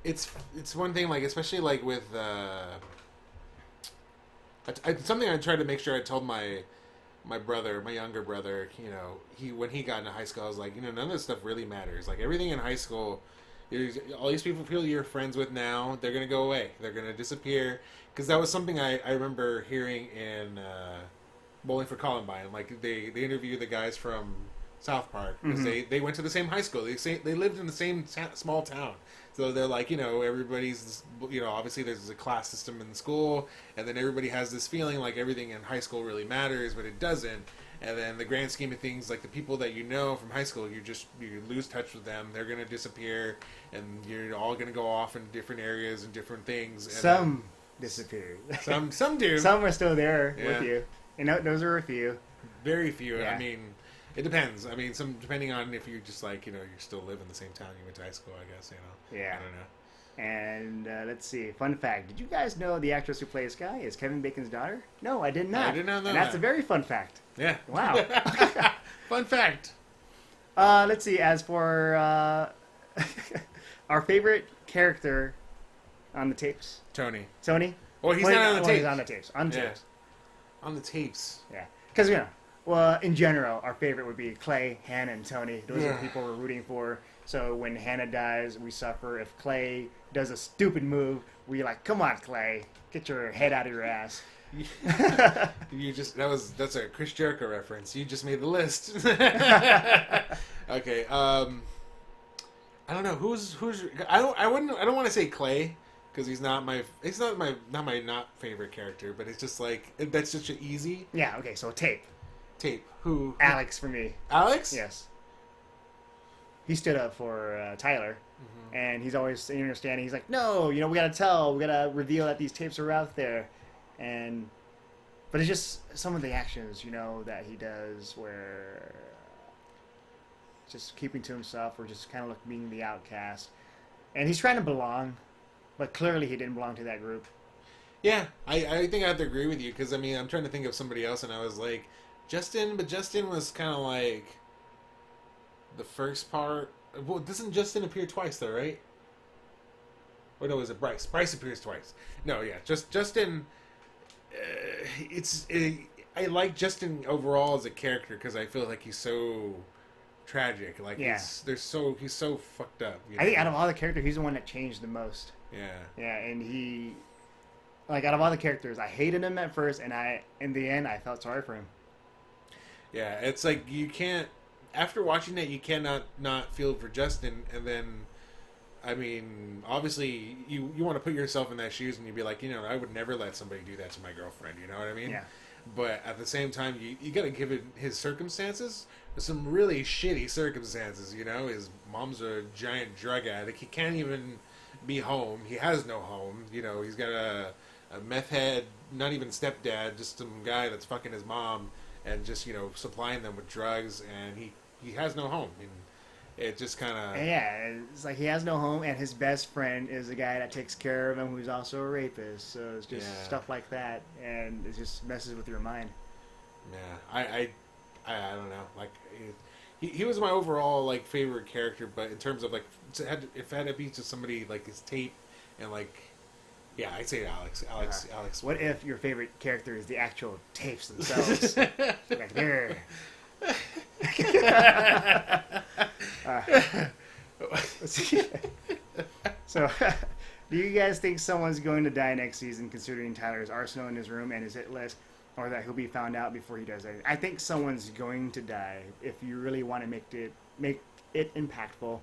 It's one thing, like, especially like with something I tried to make sure I told my younger brother, when he got into high school, I was like, none of this stuff really matters. Like, everything in high school, all these people you're friends with now, they're going to go away. They're going to disappear. Because that was something I remember hearing in Bowling for Columbine. Like, they interviewed the guys from South Park. Because they went to the same high school. They lived in the same small town. So they're like, everybody's, obviously there's a class system in school. And then everybody has this feeling like everything in high school really matters, but it doesn't. And then the grand scheme of things, like the people that you know from high school, you lose touch with them. They're going to disappear, and you're all going to go off in different areas and different things. And some disappear. Some do. Some are still there with you. Those are a few. Very few. Yeah. I mean, it depends. I mean, depending on if you just like, you still live in the same town you went to high school, I guess, Yeah. I don't know. And let's see. Fun fact. Did you guys know the actress who plays Skye is Kevin Bacon's daughter? No, I did not. I did not know and that's a very fun fact. Yeah. Wow. Fun fact. Let's see. As for our favorite character on the tapes. Tony. Well, he's not on the tapes. He's on the tapes. On the tapes. On the tapes. Yeah. Because, well, in general, our favorite would be Clay, Hannah, and Tony. Those are the people we're rooting for. So when Hannah dies, we suffer. If Clay does a stupid move, we're like, come on, Clay. Get your head out of your ass. That's a Chris Jericho reference. You just made the list. Okay. I don't know who's. I don't want to say Clay because he's not my favorite character, but it's just like that's such an easy. Yeah. Okay. So Tape. Who? Alex for me. Alex? Yes. He stood up for Tyler, and he's always understanding. He's like, no, we gotta reveal that these tapes are out there, but it's just some of the actions, that he does where just keeping to himself or just kind of like being the outcast, and he's trying to belong, but clearly he didn't belong to that group. Yeah, I think I have to agree with you because I'm trying to think of somebody else, and I was like Justin, but Justin was kind of like. The first part. Well, doesn't Justin appear twice though, right? Or no, is it Bryce? Bryce appears twice. No, yeah, just Justin. I like Justin overall as a character because I feel like he's so tragic. Like he's so fucked up. I think out of all the characters, he's the one that changed the most. Yeah. Yeah, and he, out of all the characters, I hated him at first, and in the end, I felt sorry for him. Yeah, it's like you can't. After watching it, you cannot not feel for Justin, and then, obviously, you want to put yourself in that shoes, and you'd be like, I would never let somebody do that to my girlfriend, you know what I mean? Yeah. But at the same time, you got to give it his circumstances, some really shitty circumstances, His mom's a giant drug addict, he can't even be home, he has no home, he's got a meth head, not even stepdad, just some guy that's fucking his mom, and just, supplying them with drugs, and he has no home. And it just kind of... Yeah, it's like he has no home, and his best friend is a guy that takes care of him who's also a rapist. So it's just stuff like that, and it just messes with your mind. Yeah, I don't know. Like, he was my overall, like, favorite character, but in terms of, like, if it had to be to somebody, like, his Tape, and, like... Yeah, I'd say Alex. Alex. What if your favorite character is the actual tapes themselves? Like they're... So, do you guys think someone's going to die next season, considering Tyler's arsenal in his room and his hit list, or that he'll be found out before he does anything? I think someone's going to die if you really want to make it impactful.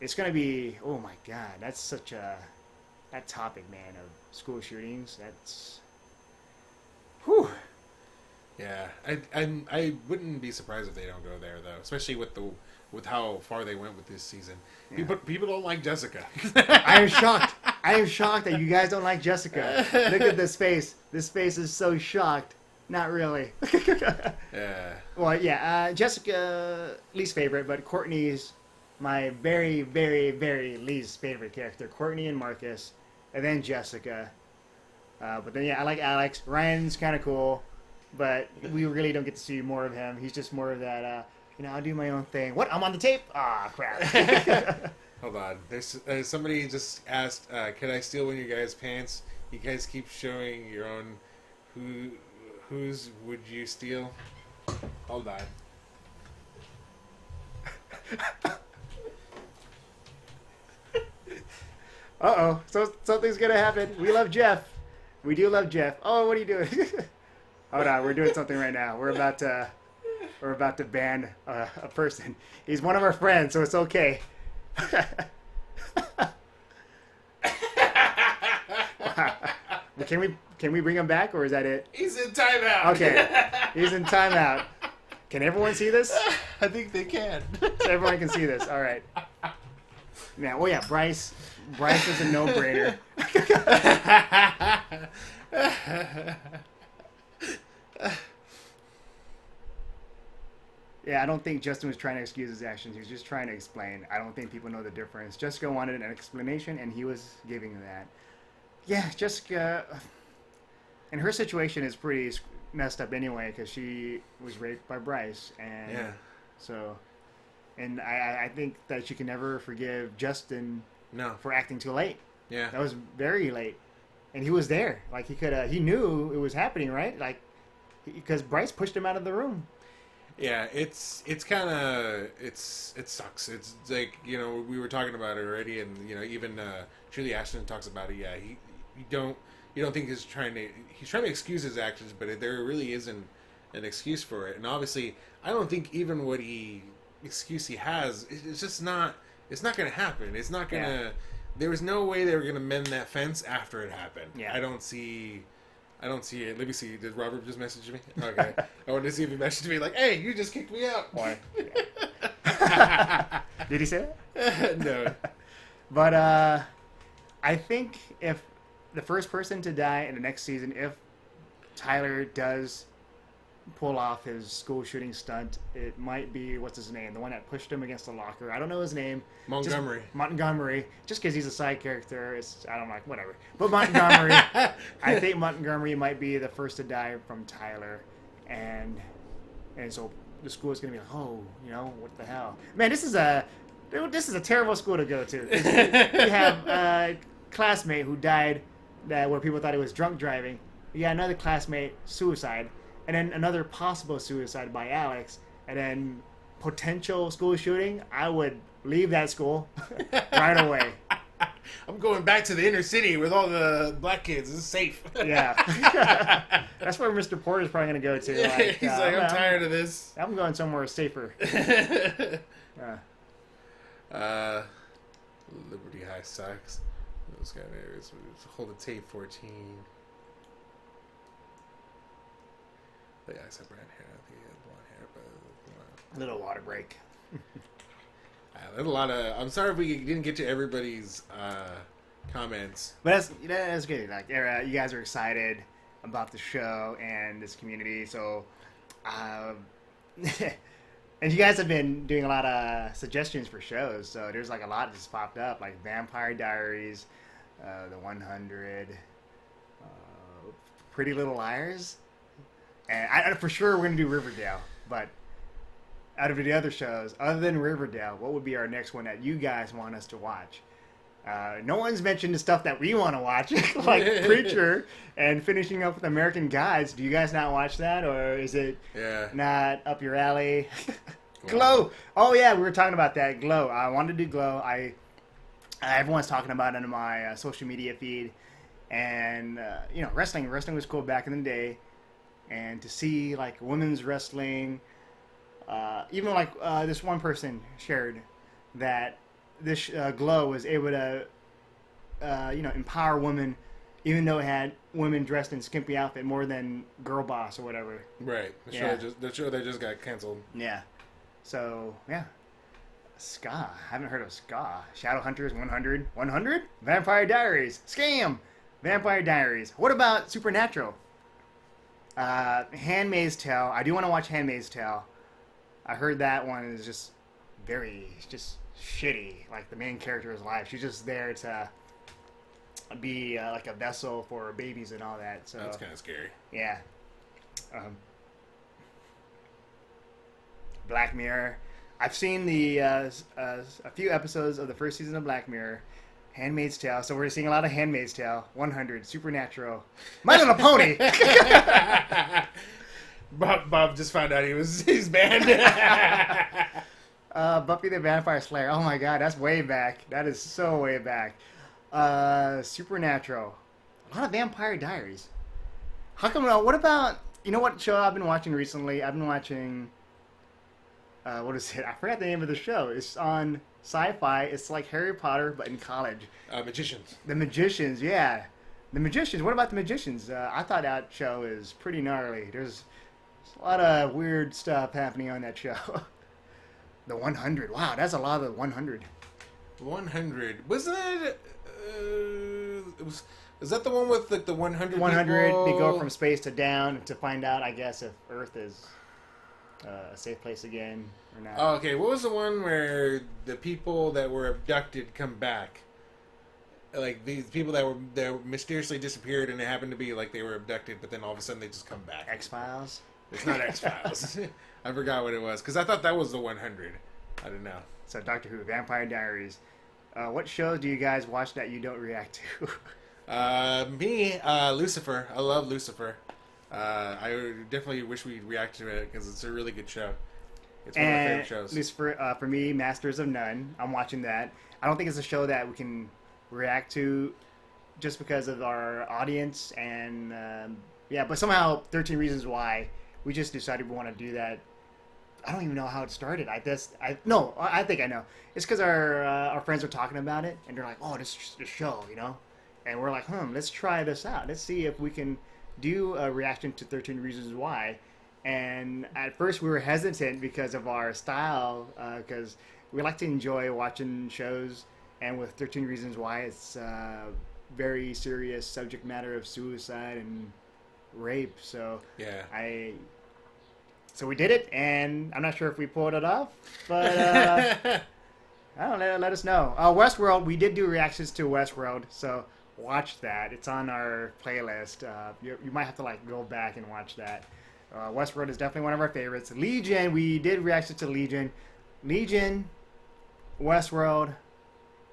It's going to be, oh my God, that's such that topic, man, of school shootings. That's, whew. Yeah, I wouldn't be surprised if they don't go there though, especially with how far they went with this season. Yeah. People don't like Jessica. I am shocked. I am shocked that you guys don't like Jessica. Look at this face. This face is so shocked. Not really. Yeah. Well, yeah. Jessica, least favorite, but Courtney's my very, very, very least favorite character. Courtney and Marcus, and then Jessica. But then yeah, I like Alex. Ryan's kind of cool, but we really don't get to see more of him. He's just more of that. I'll do my own thing. What? I'm on the tape? Ah, crap. Hold on. There's somebody just asked, can I steal one of you guys' pants? You guys keep showing your own. Whose would you steal? Hold on. Uh-oh. So something's going to happen. We love Jeff. We do love Jeff. Oh, what are you doing? Hold on. We're doing something right now. We're about to ban a person. He's one of our friends, so it's okay. Can we bring him back, or is that it? He's in timeout. Okay, he's in timeout. Can everyone see this? I think they can. So everyone can see this. All right. Now, yeah, Bryce is a no-brainer. Yeah, I don't think Justin was trying to excuse his actions. He was just trying to explain. I don't think people know the difference. Jessica wanted an explanation, and he was giving that. Yeah, Jessica, and her situation is pretty messed up anyway, because she was raped by Bryce, and yeah. So, and I think that she can never forgive Justin for acting too late. Yeah, that was very late, and he was there. Like he knew it was happening, right? Like, because Bryce pushed him out of the room. Yeah, it sucks. It's like, we were talking about it already, and even Julie Ashton talks about it. Yeah, you don't think he's trying to excuse his actions, but there really isn't an excuse for it. And obviously, I don't think even what excuse he has, it's just not. It's not going to happen. It's not going to. Yeah. There was no way they were going to mend that fence after it happened. Yeah. I don't see it. Let me see. Did Robert just message me? Okay. I wanted to see if he messaged me like, "Hey, you just kicked me out." Why? Did he say that? No. But I think if the first person to die in the next season, if Tyler does pull off his school shooting stunt, it might be, what's his name? The one that pushed him against the locker. I don't know his name. Montgomery. Just because he's a side character, I don't like, whatever. But Montgomery, I think Montgomery might be the first to die from Tyler, and so the school is going to be like, oh, what the hell, man? This is a terrible school to go to. You have a classmate who died, where people thought he was drunk driving. You got another classmate suicide. And then another possible suicide by Alex, and then potential school shooting. I would leave that school right away. I'm going back to the inner city with all the black kids. It's safe. Yeah. That's where Mr. Porter's probably going to go to. He's like, I'm tired of this. I'm going somewhere safer. Liberty High sucks. Those kind of areas. Hold the tape 14. The guys have brown hair. I think he had blonde hair, but a little water break. There's a lot of. I'm sorry if we didn't get to everybody's comments, but that's good. Like, you guys are excited about the show and this community, so and you guys have been doing a lot of suggestions for shows. So there's like a lot that's popped up, like Vampire Diaries, The 100, Pretty Little Liars. And for sure we're going to do Riverdale, but out of the other shows, other than Riverdale, what would be our next one that you guys want us to watch? No one's mentioned the stuff that we want to watch, like Preacher and finishing up with American Gods. Do you guys not watch that, or is it not up your alley? Glow! Oh yeah, we were talking about that. Glow. I wanted to do Glow. Everyone's talking about it on my social media feed, and wrestling was cool back in the day. And to see like women's wrestling, even like this one person shared that this Glow was able to, empower women even though it had women dressed in skimpy outfit more than Girl Boss or whatever. Right. The show that just got canceled. Yeah. So, yeah. Ska. I haven't heard of Ska. Shadowhunters 100. 100? Vampire Diaries. Scam! Vampire Diaries. What about Supernatural? Handmaid's Tale. I do want to watch Handmaid's Tale. I heard that one is just just shitty. Like, the main character is alive. She's just there to be like a vessel for babies and all that. So that's kind of scary. Yeah. Black Mirror. I've seen the a few episodes of the first season of Black Mirror. Handmaid's Tale. So we're seeing a lot of Handmaid's Tale. 100. Supernatural. My Little Pony. Bob just found out he's banned. Buffy the Vampire Slayer. Oh my god, that's way back. That is so way back. Supernatural. A lot of Vampire Diaries. How come? What about? You know what show I've been watching recently? I've been watching. What is it? I forgot the name of the show. It's on Sci-Fi. It's like Harry Potter, but in college. Magicians. The Magicians, yeah. The Magicians. What about the Magicians? I thought that show is pretty gnarly. There's a lot of weird stuff happening on that show. The 100. Wow, that's a lot of the 100. 100. Wasn't that? Is that the one with the 100? 100. People? They go from space to down to find out, I guess, if Earth is a safe place again or not. Oh, okay. What was the one where the people that were abducted come back? Like these people that mysteriously disappeared, and it happened to be like they were abducted, but then all of a sudden they just come back. X-Files? It's not X-Files. I forgot what it was because I thought that was the 100. I don't know. So Doctor Who, Vampire Diaries. What shows do you guys watch that you don't react to? Me, Lucifer. I love Lucifer. I definitely wish we reacted to it because it's a really good show. It's one of my favorite shows. Lucifer, for me, Masters of None. I'm watching that. I don't think it's a show that we can react to just because of our audience and but somehow 13 Reasons Why we just decided we want to do that. I don't even know how it started. I think I know. It's because our friends were talking about it and they're like, oh, this show, you know, and we're like, let's try this out. Let's see if we can do a reaction to 13 Reasons Why. And at first we were hesitant because of our style, because we like to enjoy watching shows. And with 13 Reasons Why, it's very serious subject matter of suicide and rape. So yeah, so we did it, and I'm not sure if we pulled it off, but I don't know. Let us know. Westworld, we did do reactions to Westworld, so watch that. It's on our playlist. You might have to go back and watch that. Westworld is definitely one of our favorites. Legion, we did reactions to Legion. Legion, Westworld,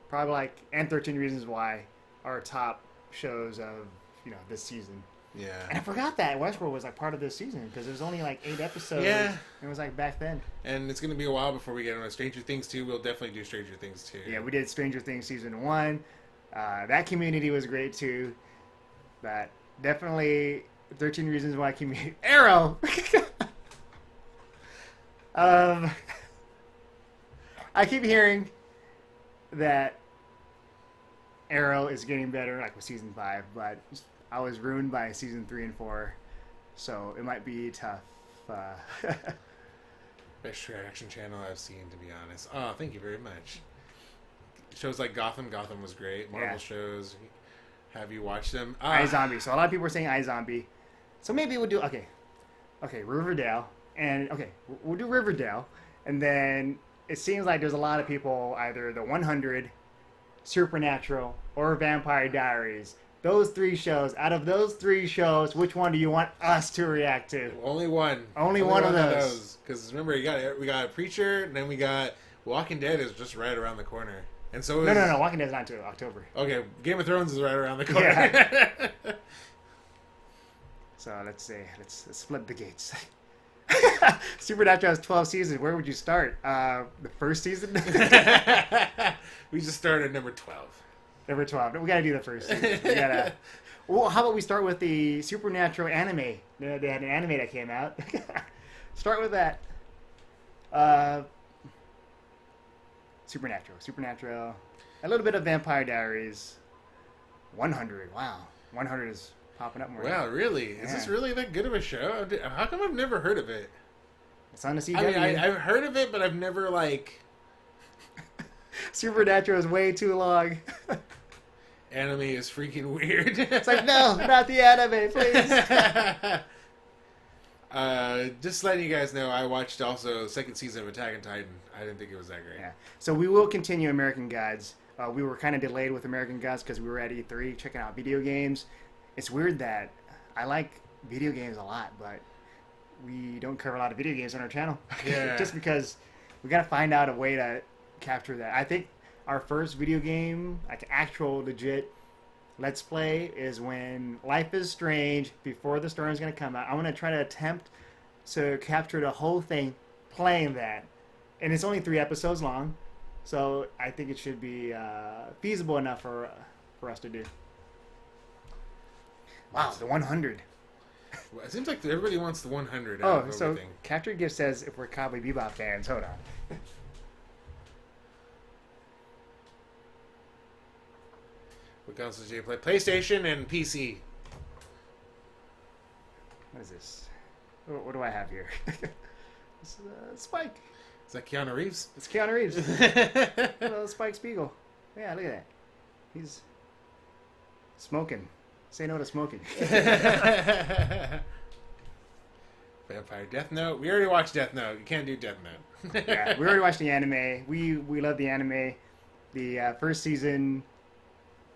probably and 13 Reasons Why are top shows of this season. Yeah. And I forgot that Westworld was part of this season because there's only 8 episodes. Yeah. It was back then. And it's going to be a while before we get on Stranger Things 2. We'll definitely do Stranger Things 2. Yeah, we did Stranger Things season 1. That community was great too. But definitely 13 Reasons Why community. Arrow! I keep hearing that Arrow is getting better with season 5, but I was ruined by season 3 and 4, so it might be tough. Best reaction channel I've seen, to be honest. Oh, thank you very much. Shows like Gotham. Gotham was great. Marvel shows. Have you watched them? iZombie. So a lot of people are saying iZombie. So maybe we'll do Riverdale, and we'll do Riverdale, and then it seems like there's a lot of people either the 100, Supernatural, or Vampire Diaries. Those 3 shows. Out of those 3 shows, which one do you want us to react to? Only one. Only one of those. Because remember, we got Preacher, and then we got Walking Dead is just right around the corner. And so no. Walking Dead is not until October. Okay, Game of Thrones is right around the corner. Yeah. So let's see. Let's split the gates. Supernatural has 12 seasons. Where would you start? The first season? We just started number 12. Number 12. We gotta do the first season. We gotta. Well, how about we start with the Supernatural anime? They had an anime that came out. Start with that. Supernatural. A little bit of Vampire Diaries. 100. Wow. 100 is popping up more. Wow, really? Is this really that good of a show? How come I've never heard of it? It's on the CW. I mean, I've heard of it, but I've never, like... Supernatural is way too long. Anime is freaking weird. It's like, no, not the anime, please. Just letting you guys know, I watched also the second season of Attack on Titan. I didn't think it was that great. Yeah. So we will continue American Gods. We were kind of delayed with American Gods because we were at E3 checking out video games. It's weird that I like video games a lot, but we don't cover a lot of video games on our channel. Yeah. Just because we got to find out a way to capture that. I think our first video game, like actual legit Let's Play, is when Life is Strange, Before the Storm is going to come out. I'm going to try to attempt to capture the whole thing playing that. And it's only 3 episodes long, so I think it should be feasible enough for us to do. Wow, the 100. Well, it seems like everybody wants the 100 out Oh, of so everything. Capture Gift says if we're Cowboy Bebop fans. Hold on. What consoles do you play? PlayStation and PC. What is this? What do I have here? It's Spike. Is that Keanu Reeves? It's Keanu Reeves. Hello, Spike Spiegel. Yeah, look at that. He's smoking. Say no to smoking. Vampire Death Note. We already watched Death Note. You can't do Death Note. Yeah, we already watched the anime. We love the anime. The first season,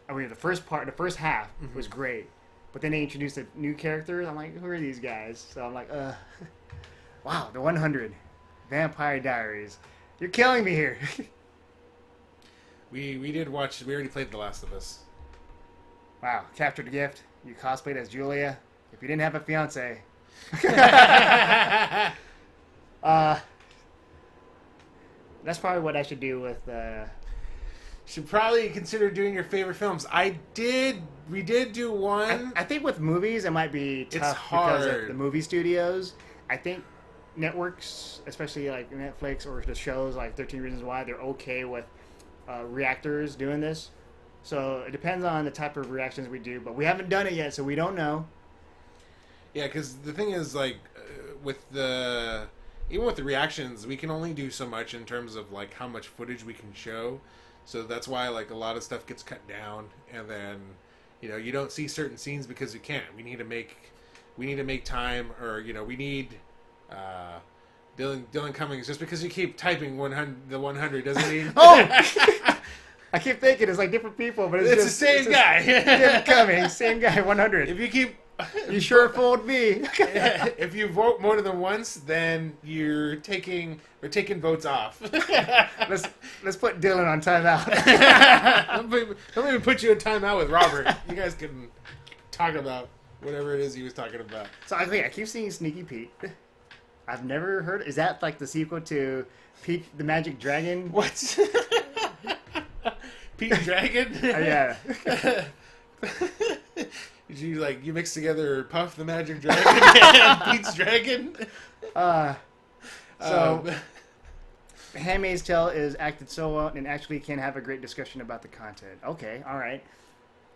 the first half was great. But then they introduced a new characters. I'm like, who are these guys? So I'm like, wow, the 100. Vampire Diaries. You're killing me here. We did watch. We already played The Last of Us. Wow, Captured the Gift. You cosplayed as Julia. If you didn't have a fiance. That's probably what I should do with... Should probably consider doing your favorite films. We did do one. I think with movies, it might be tough it's hard. because of the movie studios. I think networks, especially like Netflix or the shows like 13 Reasons Why, they're okay with reactors doing this. So it depends on the type of reactions we do, but we haven't done it yet, so we don't know. Yeah, because the thing is, like, even with the reactions, we can only do so much in terms of like how much footage we can show. So that's why like a lot of stuff gets cut down, and then you don't see certain scenes because you can't. We need to make time, or we need Dylan Cummings. Just because you keep typing 100 doesn't mean I keep thinking it's like different people, but it's the same guy. Dylan Cummings, same guy, 100. If you keep you sure fooled me. If you vote more than once, then we're taking votes off. Let's put Dylan on timeout. Don't even put you in timeout with Robert. You guys can talk about whatever it is he was talking about. So I keep seeing Sneaky Pete. I've never heard. Is that like the sequel to Pete the Magic Dragon? What? Pete Dragon? Yeah. Did you mix together Puff the Magic Dragon and Pete's Dragon? Handmaid's Tale is acted so well and actually can have a great discussion about the content. Okay, all right.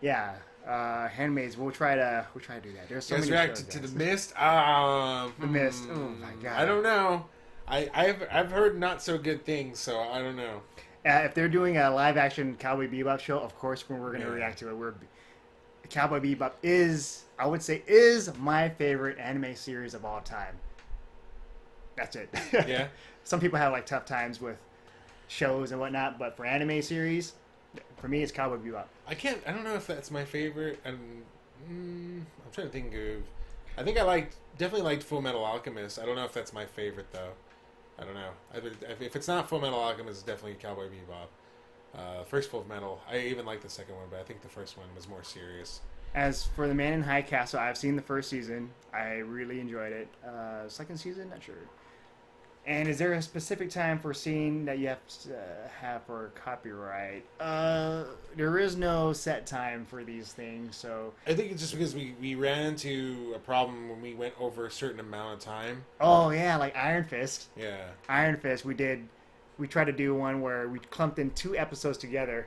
Yeah. Handmaids, we'll try to do that. There's so many reacted shows, to The Mist. The Mist. Oh my god. I don't know. I've heard not so good things, so I don't know. If they're doing a live action Cowboy Bebop show, of course we're going to react to it. Cowboy Bebop is my favorite anime series of all time. That's it. Yeah. Some people have like tough times with shows and whatnot, but for anime series, for me, it's Cowboy Bebop. I don't know if that's my favorite. I'm trying to think of. I think I definitely liked Full Metal Alchemist. I don't know if that's my favorite though. I don't know. If it's not Full Metal Alchemist, it's definitely Cowboy Bebop. First Full Metal. I even like the second one, but I think the first one was more serious. As for The Man in High Castle, I've seen the first season. I really enjoyed it. Second season, not sure. And is there a specific time for scene that you have to have for copyright? There is no set time for these things, so... I think it's just because we ran into a problem when we went over a certain amount of time. Oh, yeah, like Iron Fist. Yeah. Iron Fist, we tried to do one where we clumped in 2 episodes together.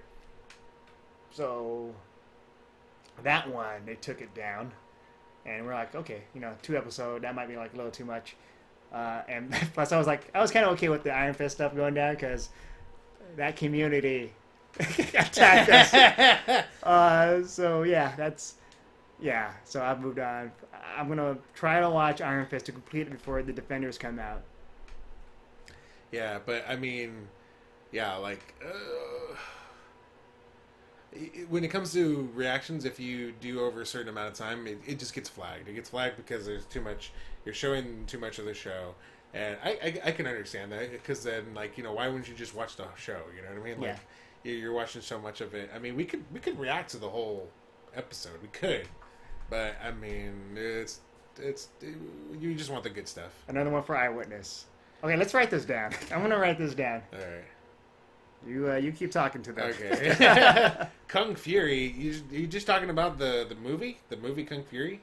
So... that one, they took it down. And we're like, okay, 2 episodes, that might be like a little too much. And plus I was kind of okay with the Iron Fist stuff going down because that community attacked us. So I've moved on. I'm going to try to watch Iron Fist to complete it before the Defenders come out. Yeah, but I mean, when it comes to reactions, if you do over a certain amount of time, it just gets flagged. It gets flagged because there's too much. You're showing too much of the show, and I can understand that because then why wouldn't you just watch the show? You know what I mean? Like you're watching so much of it. I mean, we could react to the whole episode. We could, but I mean, it's you just want the good stuff. Another one for Eyewitness. Okay, let's write this down. I'm gonna write this down. All right. You keep talking to them. Okay. Kung Fury. You just talking about the movie Kung Fury?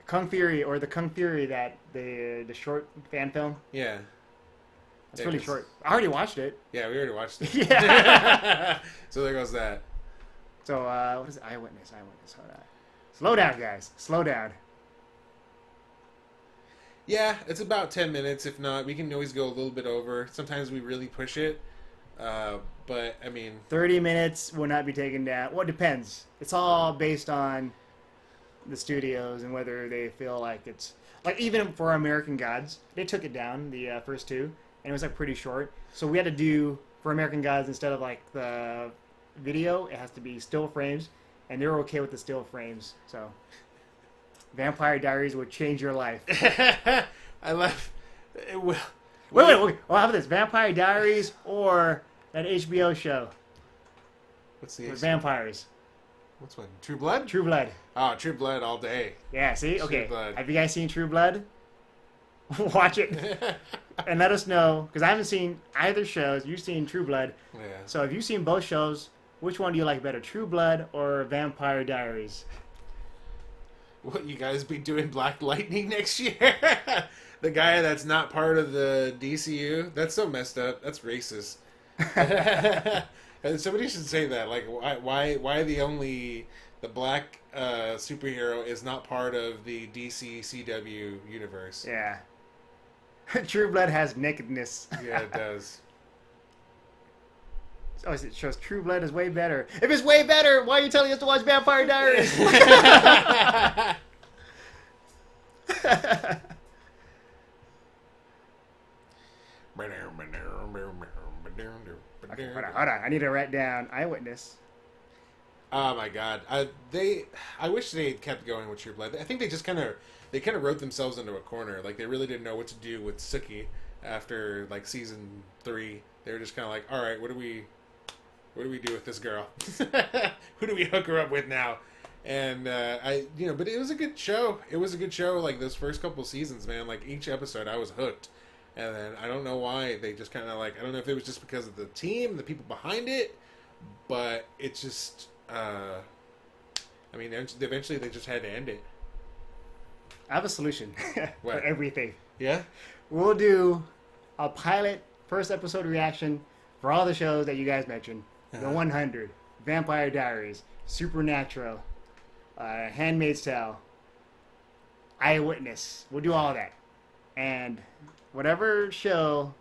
Kung Fury, or the Kung Fury that the short fan film. Yeah. It's really short. I already watched it. Yeah, we already watched it. Yeah. So there goes that. So what is it? Eyewitness? Hold on. Slow down, guys. Slow down. Yeah, it's about 10 minutes. If not, we can always go a little bit over. Sometimes we really push it. But I mean, 30 minutes will not be taken down. Well, it depends. It's all based on the studios and whether they feel like it's like, even for American Gods, they took it down the first 2, and it was like pretty short. So we had to do for American Gods, instead of like the video, it has to be still frames, and they're okay with the still frames. So Vampire Diaries would change your life. I love it. Will. Wait. Well, how about this? Vampire Diaries or that HBO show? What's the with vampires? What's one? True Blood? True Blood. Oh, True Blood all day. Yeah, see? Okay. Blood. Have you guys seen True Blood? Watch it. And let us know, because I haven't seen either shows. You've seen True Blood. Yeah. So if you've seen both shows, which one do you like better, True Blood or Vampire Diaries? What, you guys be doing Black Lightning next year? The guy that's not part of the DCU? That's so messed up. That's racist. And somebody should say that. Like, why the black superhero is not part of the DC CW universe? Yeah. True Blood has nakedness. Yeah, it does. Oh, it shows True Blood is way better. If it's way better, why are you telling us to watch Vampire Diaries? Okay, hold on. I need to write down Eyewitness. Oh my god, I wish they had kept going with True Blood. I think they kind of wrote themselves into a corner. Like, they really didn't know what to do with Suki after like season 3. They were just kind of like, all right, what do we do with this girl? Who do we hook her up with now? And but it was a good show. It was a good show. Like, those first couple seasons, man. Like, each episode, I was hooked. And then I don't know why they just kind of like, I don't know if it was just because of the team, the people behind it, but it's just, eventually they just had to end it. I have a solution for everything. Yeah? We'll do a pilot first episode reaction for all the shows that you guys mentioned. The 100, Vampire Diaries, Supernatural, Handmaid's Tale, Eyewitness. We'll do all of that. And whatever show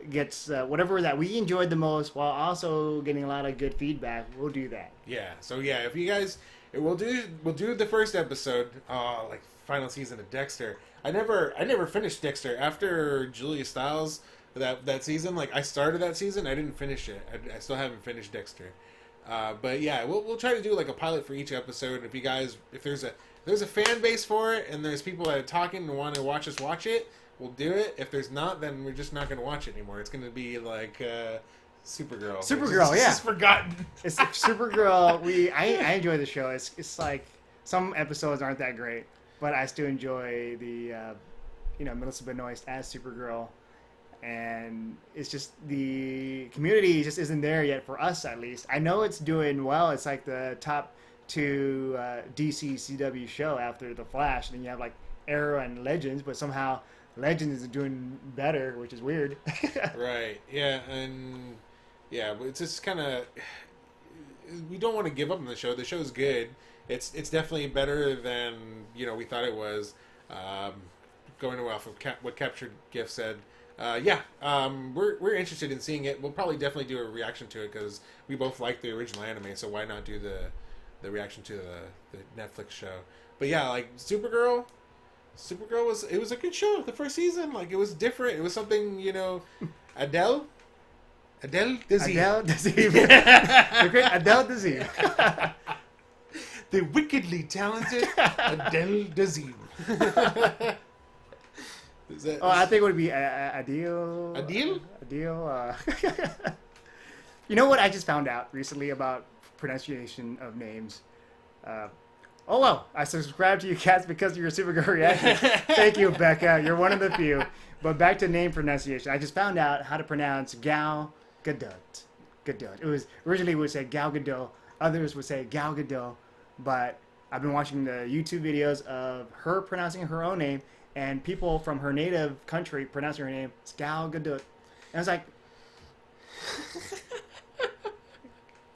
gets, whatever that we enjoyed the most while also getting a lot of good feedback, we'll do that. Yeah. So yeah, if you guys, we'll do the first episode, like final season of Dexter. I never finished Dexter after Julia Stiles. That season, like, I started that season, I didn't finish it. I still haven't finished Dexter. But yeah, we'll try to do like a pilot for each episode. If you guys, if there's a fan base for it, and there's people that are talking and want to watch us watch it, we'll do it. If there's not, then we're just not going to watch it anymore. It's going to be like Supergirl. Supergirl, yeah. It's forgotten. It's Supergirl. I enjoy the show. It's like some episodes aren't that great, but I still enjoy the Melissa Benoist as Supergirl. And it's just, the community just isn't there yet for us, at least. I know it's doing well. It's like the top 2 DC CW show after The Flash. And then you have like Arrow and Legends, but somehow Legends is doing better, which is weird. Right. Yeah. And yeah, it's just kind of, we don't want to give up on the show. The show's good. It's definitely better than we thought it was. Going off of what Captured Gift said. We're interested in seeing it. We'll probably definitely do a reaction to it because we both like the original anime. So why not do the reaction to the Netflix show? But yeah, like Supergirl was a good show. The first season, like it was different. It was something Adele Dazeem. The great Adele Dazeem. The wickedly talented Adele Dazeem. I think it would be Adele. Adele? Adele. You know what I just found out recently about pronunciation of names? I subscribed to you cats because of your Supergirl reaction. Thank you, Becca. You're one of the few. But back to name pronunciation. I just found out how to pronounce Gal Gadot. Gadot. It was originally would say Gal Gadot. Others would say Gal Gadot. But I've been watching the YouTube videos of her pronouncing her own name and people from her native country pronouncing her name. It's Gal Gadot. And I was like,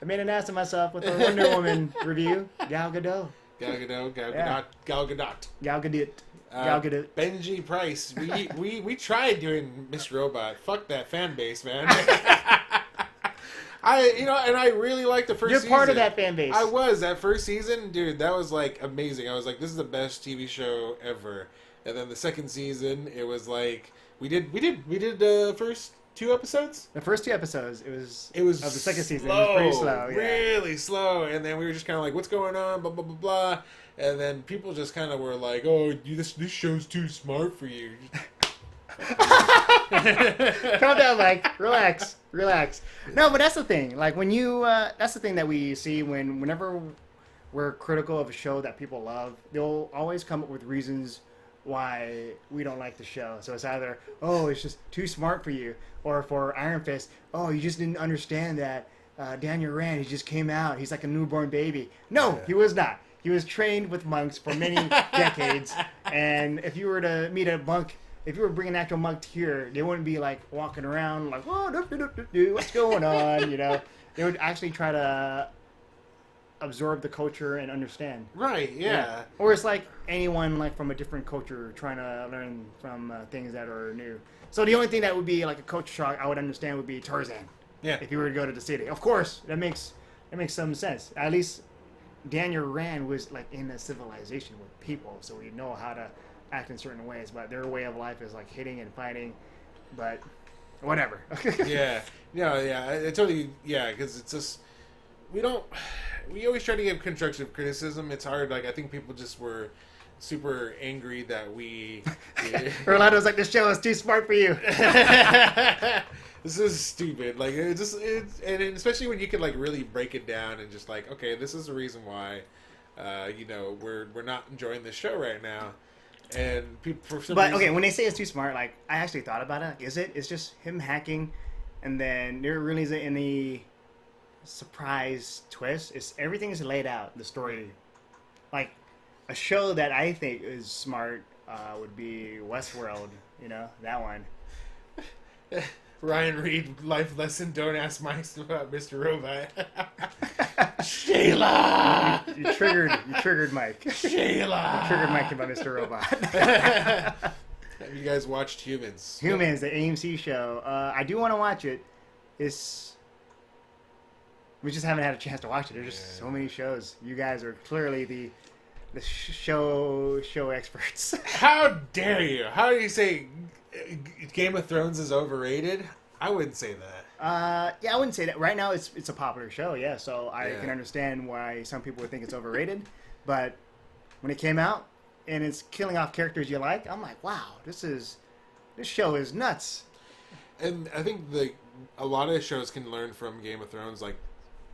I made an ass of myself with a Wonder Woman review. Gal Gadot. Gal Gadot. Yeah. Gal Gadot. Gal Gadot. Gal Gadot. Benji Price. We tried doing Mr. Robot. Fuck that fan base, man. I really liked the first season. You're part of that fan base. I was. That first season, dude, that was like amazing. I was like, this is the best TV show ever. And then the second season, it was like we did the first 2 episodes. The first 2 episodes, it was of the second season. Slow, it was pretty slow, yeah. Really slow. And then we were just kind of like, what's going on? Blah blah blah blah. And then people just kind of were like, oh, this show's too smart for you. Calm down, Mike. Relax. No, but that's the thing. Like when you, that's the thing that we see whenever we're critical of a show that people love, they'll always come up with reasons why we don't like the show. So it's either, oh, it's just too smart for you, or for Iron Fist, oh, you just didn't understand that Daniel Rand, he just came out, he's like a newborn baby. No, he was not. He was trained with monks for many decades, and if you were to meet a monk, if you were bringing an actual monk here, they wouldn't be like walking around like, oh, what's going on, They would actually try to absorb the culture and understand. Right, yeah. Or it's like anyone like from a different culture trying to learn from things that are new. So the only thing that would be like a culture shock I would understand would be Tarzan. Yeah. If you were to go to the city. Of course, that makes some sense. At least Daniel Rand was like in a civilization with people, so we know how to act in certain ways, but their way of life is like hitting and fighting, but whatever. Yeah. No, yeah. I totally, yeah, because it's just, we always try to give constructive criticism. It's hard. Like, I think people just were super angry that we... Orlando's like, this show is too smart for you. This is stupid. Like, and especially when you can, like, really break it down and just, like, okay, this is the reason why, we're not enjoying this show right now. And people, for some reason... okay, when they say it's too smart, like, I actually thought about it. Like, is it? It's just him hacking, and then there really isn't any surprise twist. Everything is laid out. The story, like a show that I think is smart would be Westworld. That one. Ryan Reed life lesson: don't ask Mike about Mr. Robot. Shayla, you triggered Mike. Shayla, you triggered Mike about Mr. Robot. Have you guys watched Humans? Humans, the AMC show. I do want to watch it. We just haven't had a chance to watch it. There's just so many shows. You guys are clearly the show experts. How dare you? How do you say Game of Thrones is overrated? I wouldn't say that. Yeah, I wouldn't say that. Right now, it's a popular show, so I can understand why some people would think it's overrated. But when it came out and it's killing off characters you like, I'm like, wow, this show is nuts. And I think a lot of shows can learn from Game of Thrones, like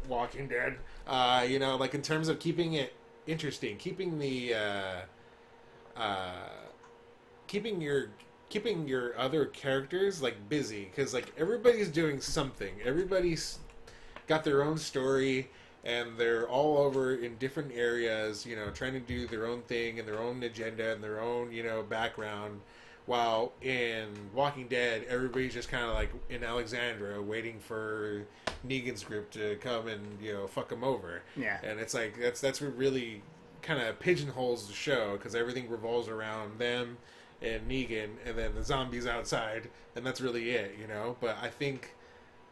Walking Dead. Like in terms of keeping it interesting, keeping your other characters like busy, because like everybody's doing something. Everybody's got their own story, and they're all over in different areas. Trying to do their own thing and their own agenda and their own background. While in Walking Dead, everybody's just kind of like in Alexandria waiting for Negan's group to come and fuck them over. Yeah, and it's like that's what really kind of pigeonholes the show, because everything revolves around them and Negan, and then the zombies outside, and that's really it. But I think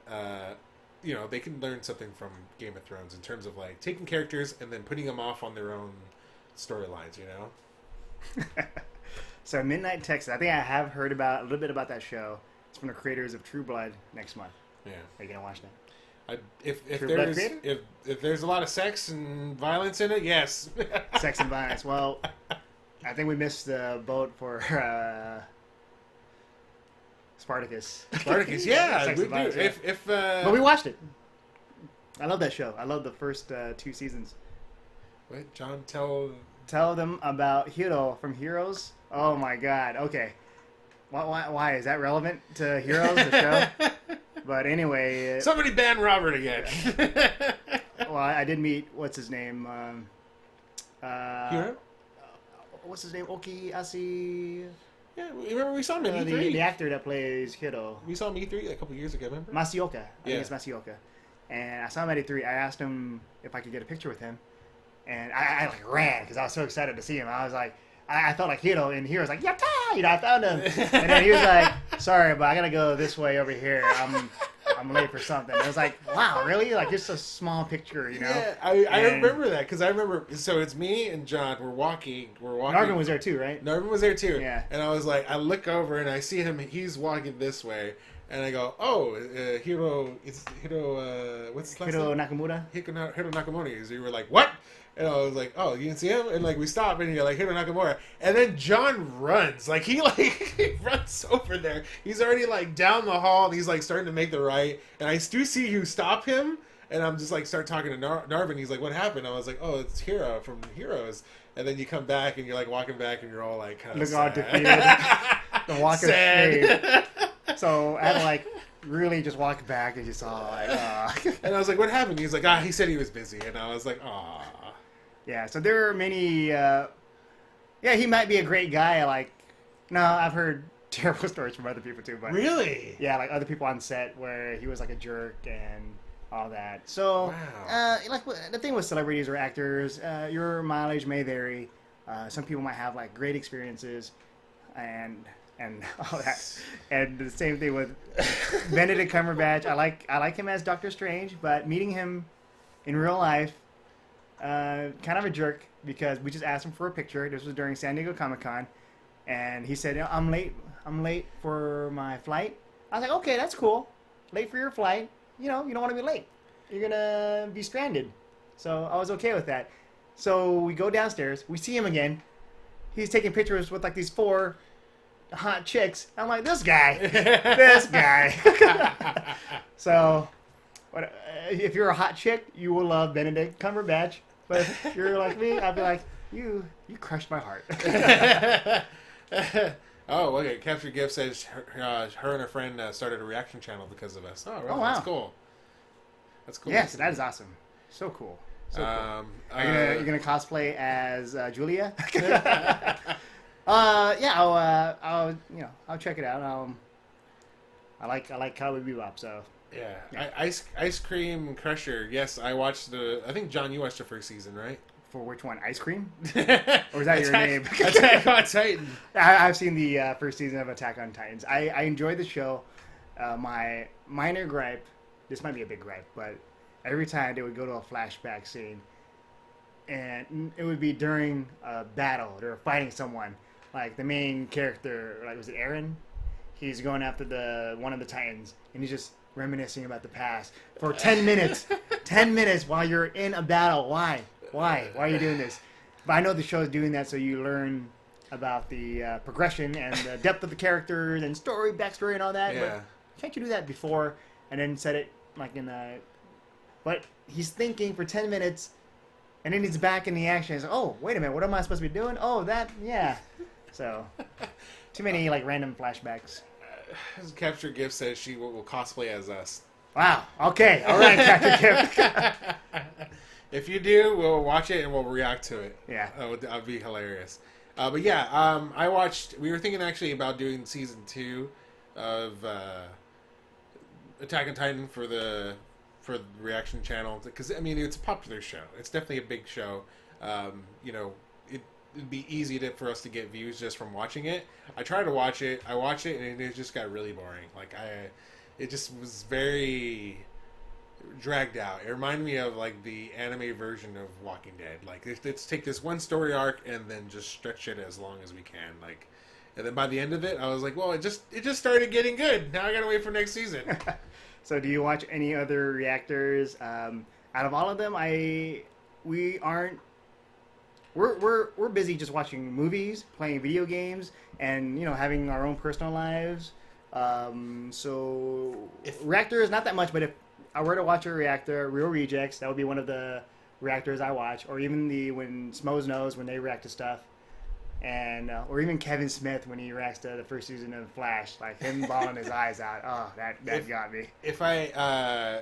they can learn something from Game of Thrones in terms of like taking characters and then putting them off on their own storylines. So Midnight Texas, I think I have heard a little bit about that show. It's from the creators of True Blood next month. Yeah. Are you gonna watch that? If there's a lot of sex and violence in it, yes. Sex and violence. Well, I think we missed the boat for Spartacus. Spartacus, yeah, we do. But we watched it. I love that show. I love the first 2 seasons. Wait, John, tell them about Hiro from Heroes. Oh my God. Okay. Why is that relevant to Heroes, the show? But anyway, somebody ban Robert again. Well, I did meet what's his name. Hiro? What's his name? Oki Asi. Yeah, remember we saw him in E3. The actor that plays Hiro. We saw him E3 a couple years ago. Remember? Masioka. I think it's Masioka. And I saw him at E3. I asked him if I could get a picture with him. And I like ran because I was so excited to see him. I was like, I felt like Hiro, and Hiro's like, yatta! I found him. And then he was like, sorry, but I gotta go this way over here. I'm late for something. I was like, wow, really? Like, just a small picture, Yeah, I remember that because I remember. So it's me and John. We're walking. Narvin was there too, right? Narvin was there too. Yeah. And I was like, I look over and I see him. He's walking this way. And I go, oh, Hiro, it's Hiro, what's his last name? Nakamura? Hiro Nakamura. So you were like, what? And I was like, oh, you can see him? And like, we stop and you're like, Hiro Nakamura. And then John runs. Like, he runs over there. He's already like down the hall and he's like starting to make the right. And I do see you stop him. And I'm just like, start talking to Narvin. He's like, what happened? I was like, oh, it's Hiro from Heroes. And then you come back and you're like walking back and you're all like kind of sad. The walk of shame. So I had to like really just walk back and just all like, And I was like, what happened? He's like, he said he was busy. And I was like, aw. Yeah, so there are many, he might be a great guy. Like, no, I've heard terrible stories from other people too. But really? Yeah, like other people on set where he was like a jerk and all that. So, wow. Like the thing with celebrities or actors, your mileage may vary. Some people might have like great experiences and all that. And the same thing with Benedict Cumberbatch. I like him as Doctor Strange, but meeting him in real life, kind of a jerk because we just asked him for a picture. This was during San Diego Comic-Con, and he said, I'm late for my flight. I was like, okay, that's cool. Late for your flight. You don't want to be late. You're going to be stranded. So I was okay with that. So we go downstairs. We see him again. He's taking pictures with like these 4 hot chicks. I'm like, this guy. So if you're a hot chick, you will love Benedict Cumberbatch. But if you're like me, I'd be like, you crushed my heart. Oh, okay. Capture Gift says her and her friend started a reaction channel because of us. Oh, really? Oh, wow. That's cool. That's cool. Yes, that is awesome. So cool. So cool. You're gonna cosplay as Julia? I'll check it out. I like Cowboy Bebop, so. Yeah. Ice Cream Crusher. Yes, I watched I think, John, you watched the first season, right? For which one? Ice Cream? Or is that your name? Attack on Titan. I've seen the first season of Attack on Titans. I enjoyed the show. My minor gripe, this might be a big gripe, but every time they would go to a flashback scene, and it would be during a battle. They were fighting someone. Like the main character, like was it Aaron? He's going after one of the Titans, and he's just reminiscing about the past for 10 minutes. 10 minutes while you're in a battle. Why? Why are you doing this? But I know the show is doing that so you learn about the progression and the depth of the characters and backstory and all that. Yeah. But can't you do that before and then set it like in a... But he's thinking for 10 minutes and then he's back in the action. He's like, oh, wait a minute. What am I supposed to be doing? Oh, that, yeah. So, too many like random flashbacks. Capture Gift says she will cosplay as us. Wow. Okay. All right, Capture Gift. If you do, we'll watch it and we'll react to it. Yeah. That'll be hilarious. But yeah, I watched. We were thinking actually about doing season 2 of Attack on Titan for the Reaction channel, because I mean it's a popular show. It's definitely a big show. You know, it'd be easy for us to get views just from watching it. I tried to watch it. I watched it and it just got really boring. Like it just was very dragged out. It reminded me of like the anime version of Walking Dead. Like let's take this one story arc and then just stretch it as long as we can. Like, and then by the end of it, I was like, well, it just started getting good. Now I gotta wait for next season. So, do you watch any other reactors? Out of all of them, we're busy just watching movies, playing video games, and having our own personal lives. So Reactor is not that much, but if I were to watch a Reactor, Real Rejects, that would be one of the reactors I watch, or even when Smoes Knows when they react to stuff, and or even Kevin Smith when he reacts to the first season of Flash, like him bawling his eyes out. Oh, that got me. I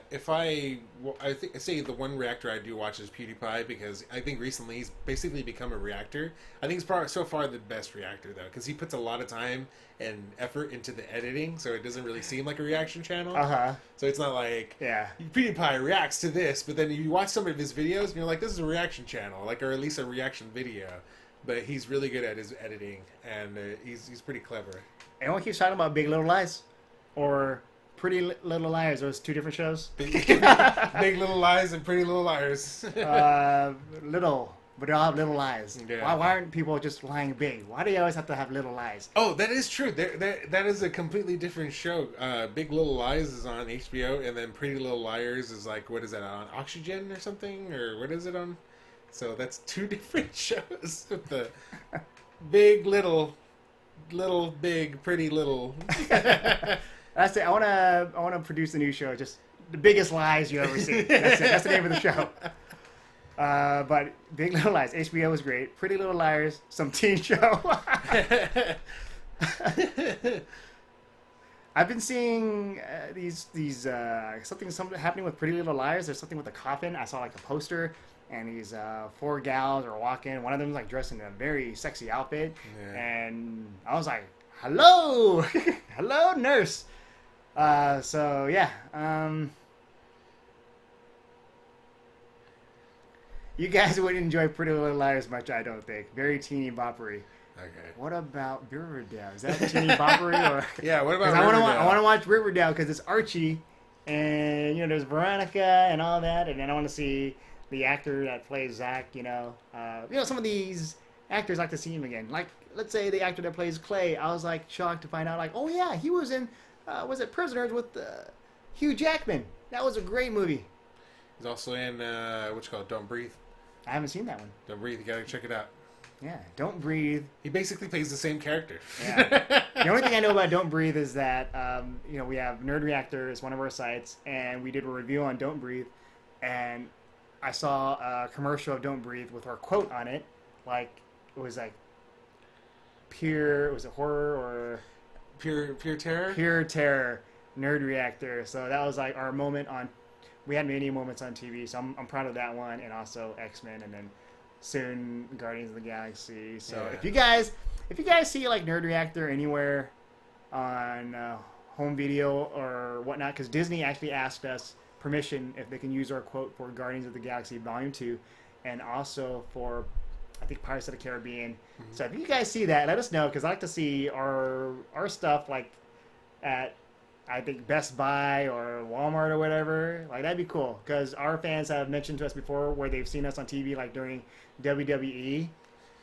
say the one reactor I do watch is PewDiePie, because I think recently he's basically become a reactor. I think he's probably so far the best reactor though, because he puts a lot of time and effort into the editing, so it doesn't really seem like a reaction channel. So it's not like PewDiePie reacts to this, but then you watch some of his videos and you're like, this is a reaction channel, like, or at least a reaction video. But he's really good at his editing, and he's pretty clever. Everyone keeps talking about Big Little Lies, or Pretty Little Liars. Those two different shows. Big Little Lies and Pretty Little Liars. Little, but they all have little lies. Yeah. Why aren't people just lying big? Why do you always have to have little lies? Oh, that is true. That is a completely different show. Big Little Lies is on HBO, and then Pretty Little Liars is like, what is that, on Oxygen or something? Or what is it on? So that's two different shows with the big, little, big, pretty little. That's it. I wanna produce a new show. Just the biggest lies you ever see. That's it. That's the name of the show. But Big Little Lies, HBO was great. Pretty Little Liars, some teen show. I've been seeing something happening with Pretty Little Liars. There's something with a coffin. I saw like a poster. And these 4 gals are walking. One of them is like dressed in a very sexy outfit, and I was like, "Hello, hello, nurse." So yeah, you guys wouldn't enjoy Pretty Little Liars much, I don't think. Very teeny boppery. Okay. What about Riverdale? Is that teeny boppery or? Yeah. What about Riverdale? I want to watch Riverdale because it's Archie, and there's Veronica and all that, and then I want to see the actor that plays Zach, some of these actors, I like to see him again. Like, let's say the actor that plays Clay, I was like shocked to find out, like, oh yeah, he was in, Prisoners with Hugh Jackman. That was a great movie. He's also in what's called Don't Breathe. I haven't seen that one. Don't Breathe. You gotta check it out. Yeah, Don't Breathe. He basically plays the same character. Yeah. The only thing I know about Don't Breathe is that we have Nerd Reactor as one of our sites, and we did a review on Don't Breathe, and I saw a commercial of Don't Breathe with our quote on it. Like, it was like was it horror or pure terror? Pure terror, Nerd Reactor. So that was like our moment we had many moments on TV, so I'm proud of that one, and also X-Men, and then soon Guardians of the Galaxy. So if you guys see like Nerd Reactor anywhere on home video or whatnot, because Disney actually asked us permission if they can use our quote for Guardians of the Galaxy Volume 2, and also for, I think, Pirates of the Caribbean. Mm-hmm. So if you guys see that, let us know, because I like to see our stuff like at, I think, Best Buy or Walmart or whatever. Like, that'd be cool, because our fans have mentioned to us before where they've seen us on TV, like during WWE.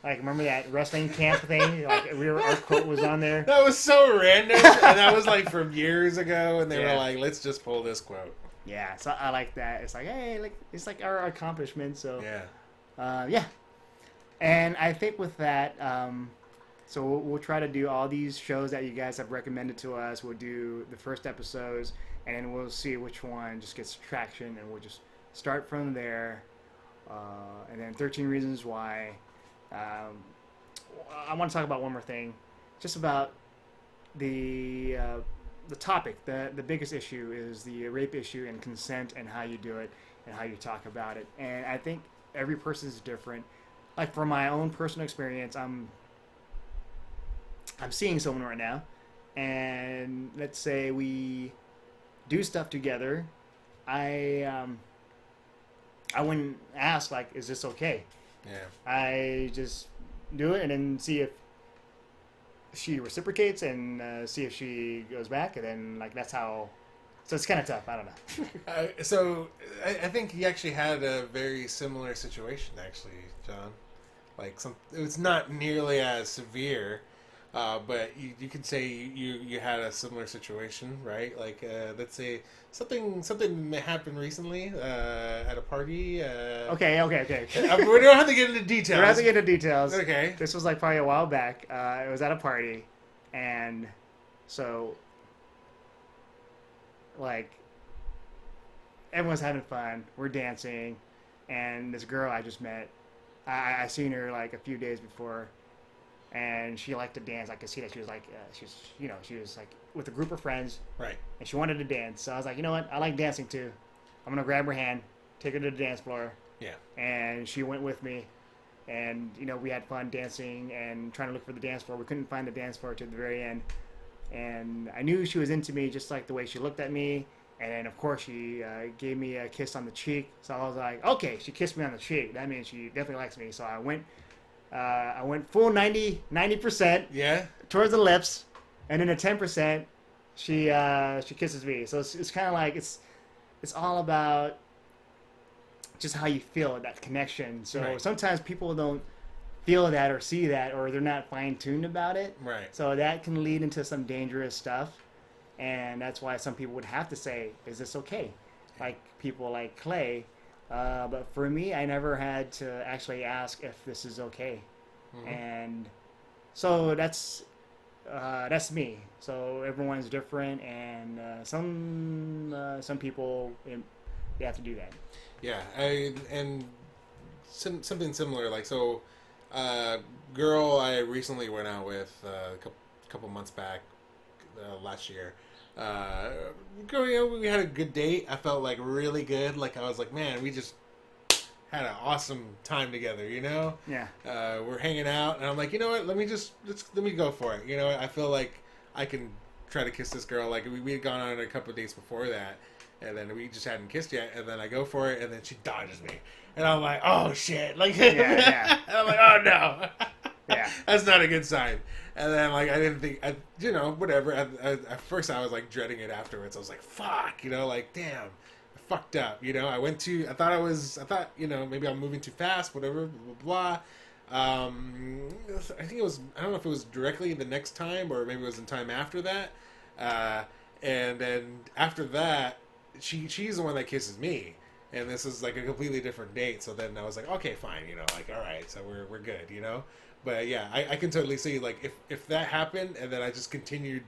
Like, remember that wrestling camp thing? Like, our quote was on there. That was so random, and that was like from years ago, and they were like, let's just pull this quote. Yeah, so I like that. It's like, hey, it's like our accomplishment. So yeah. And I think with that, so we'll try to do all these shows that you guys have recommended to us. We'll do the first episodes, and then we'll see which one just gets traction, and we'll just start from there. And then 13 Reasons Why. I want to talk about one more thing, just about the topic. The biggest issue is the rape issue and consent, and how you do it and how you talk about it. And I think every person is different. Like, from my own personal experience, I'm I'm seeing someone right now, and let's say we do stuff together, I wouldn't ask like, is this okay? Yeah. I just do it and then see if she reciprocates and see if she goes back, and then like that's how. So it's kind of tough. I don't know. So I think you actually had a very similar situation, actually, John. Like it's not nearly as severe, but you could say you had a similar situation, right? Like let's say something that happened recently at a party. Okay. We don't have to get into details. We don't have to get into details. Okay. This was like probably a while back. It was at a party, and so like everyone's having fun. We're dancing, and this girl I just met, I seen her like a few days before, and she liked to dance. I could see that she was like, she was like with a group of friends, right? And she wanted to dance. So I was like, you know what? I like dancing too. I'm gonna grab her hand, take her to the dance floor. Yeah. And she went with me, and we had fun dancing and trying to look for the dance floor. We couldn't find the dance floor to the very end, and I knew she was into me just like the way she looked at me. And then, of course, she gave me a kiss on the cheek. So I was like, okay, she kissed me on the cheek. That means she definitely likes me. So I went full 90%. Yeah. Towards the lips, and then at 10%, she kisses me. So it's kind of like it's all about just how you feel, that connection. So right. Sometimes people don't feel that or see that, or they're not fine-tuned about it. Right. So that can lead into some dangerous stuff. And that's why some people would have to say, is this okay? Like people like Clay. But for me, I never had to actually ask if this is okay. Mm-hmm. And so that's me. So everyone's different, and some people, they have to do that. Yeah, and something similar. Like, so girl I recently went out with a couple months back, last year. We had a good date. I felt like really good. Like I was like, man, we just had an awesome time together. Yeah. We're hanging out, and I'm like, you know what? Let me go for it. I feel like I can try to kiss this girl. Like we had gone on a couple of dates before that, and then we just hadn't kissed yet. And then I go for it, and then she dodges me, and I'm like, oh shit! Like, yeah. And I'm like, oh no. Yeah, that's not a good sign. And then, like, I didn't think, whatever. At first, I was like dreading it. Afterwards, I was like, "Fuck," like, damn, I fucked up. I thought, maybe I'm moving too fast. Whatever, blah blah. I think it was. I don't know if it was directly the next time or maybe it was in time after that. And then after that, she's the one that kisses me. And this is like a completely different date. So then I was like, okay, fine, like, all right, so we're good, But yeah, I can totally see, like, if that happened and then I just continued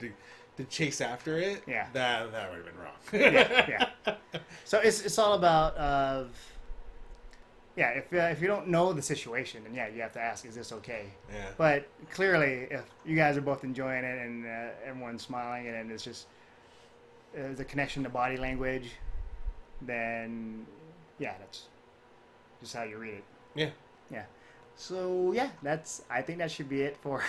to chase after it, yeah, that would have been wrong. yeah. So it's all about if you don't know the situation, then you have to ask, is this okay? Yeah. But clearly, if you guys are both enjoying it and everyone's smiling and it's just the connection to body language, then that's just how you read it. Yeah. Yeah. So I think that should be it for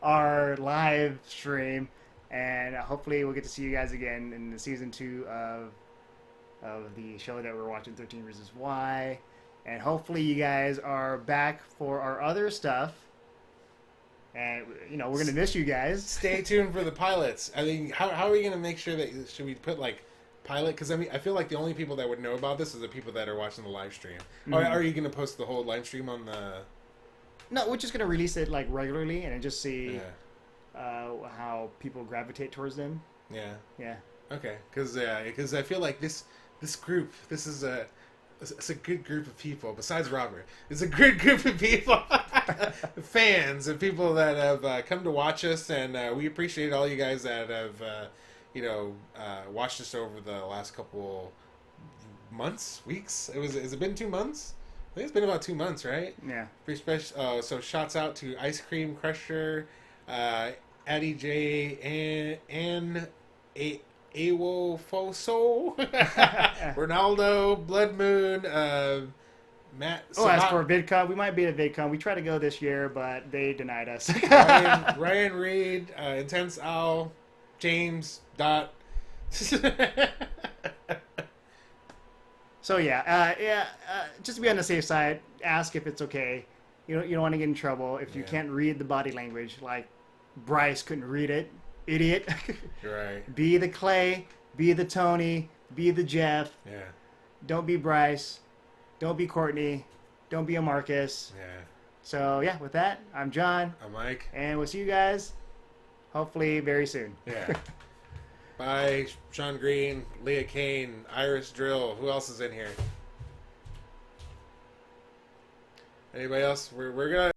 our live stream, and hopefully we'll get to see you guys again in the season 2 of the show that we're watching, 13 Reasons Why, and hopefully you guys are back for our other stuff, and we're gonna miss you guys. Stay tuned for the pilots. I mean, how are we gonna make sure that should we put like pilot? Because I feel like the only people that would know about this is the people that are watching the live stream. Mm-hmm. Are you going to post the whole live stream on the? No, we're just going to release it like regularly and just see how people gravitate towards them. Yeah. Yeah. Okay. Because I feel like this group, it's a good group of people. Besides Robert, it's a good group of people, fans and people that have come to watch us, and we appreciate all you guys that have. Watched this over the last couple months, weeks. Has it been 2 months? I think it's been about 2 months, right? Yeah. Pretty special. So shouts out to Ice Cream Crusher, Addie J, and Awo Foso, Ronaldo, Blood Moon, Matt. So as for VidCon, we might be at VidCon. We tried to go this year, but they denied us. Ryan Reed, Intense Owl, James Dot. So just to be on the safe side, ask if it's okay. You don't want to get in trouble if you can't read the body language. Like Bryce couldn't read it, idiot. Right. Be the Clay, be the Tony, be the Jeff. Yeah. Don't be Bryce. Don't be Courtney. Don't be a Marcus. Yeah. So with that, I'm John. I'm Mike. And we'll see you guys hopefully very soon. Yeah. Bye, Sean Green, Leah Kane, Iris Drill. Who else is in here? Anybody else? We're gonna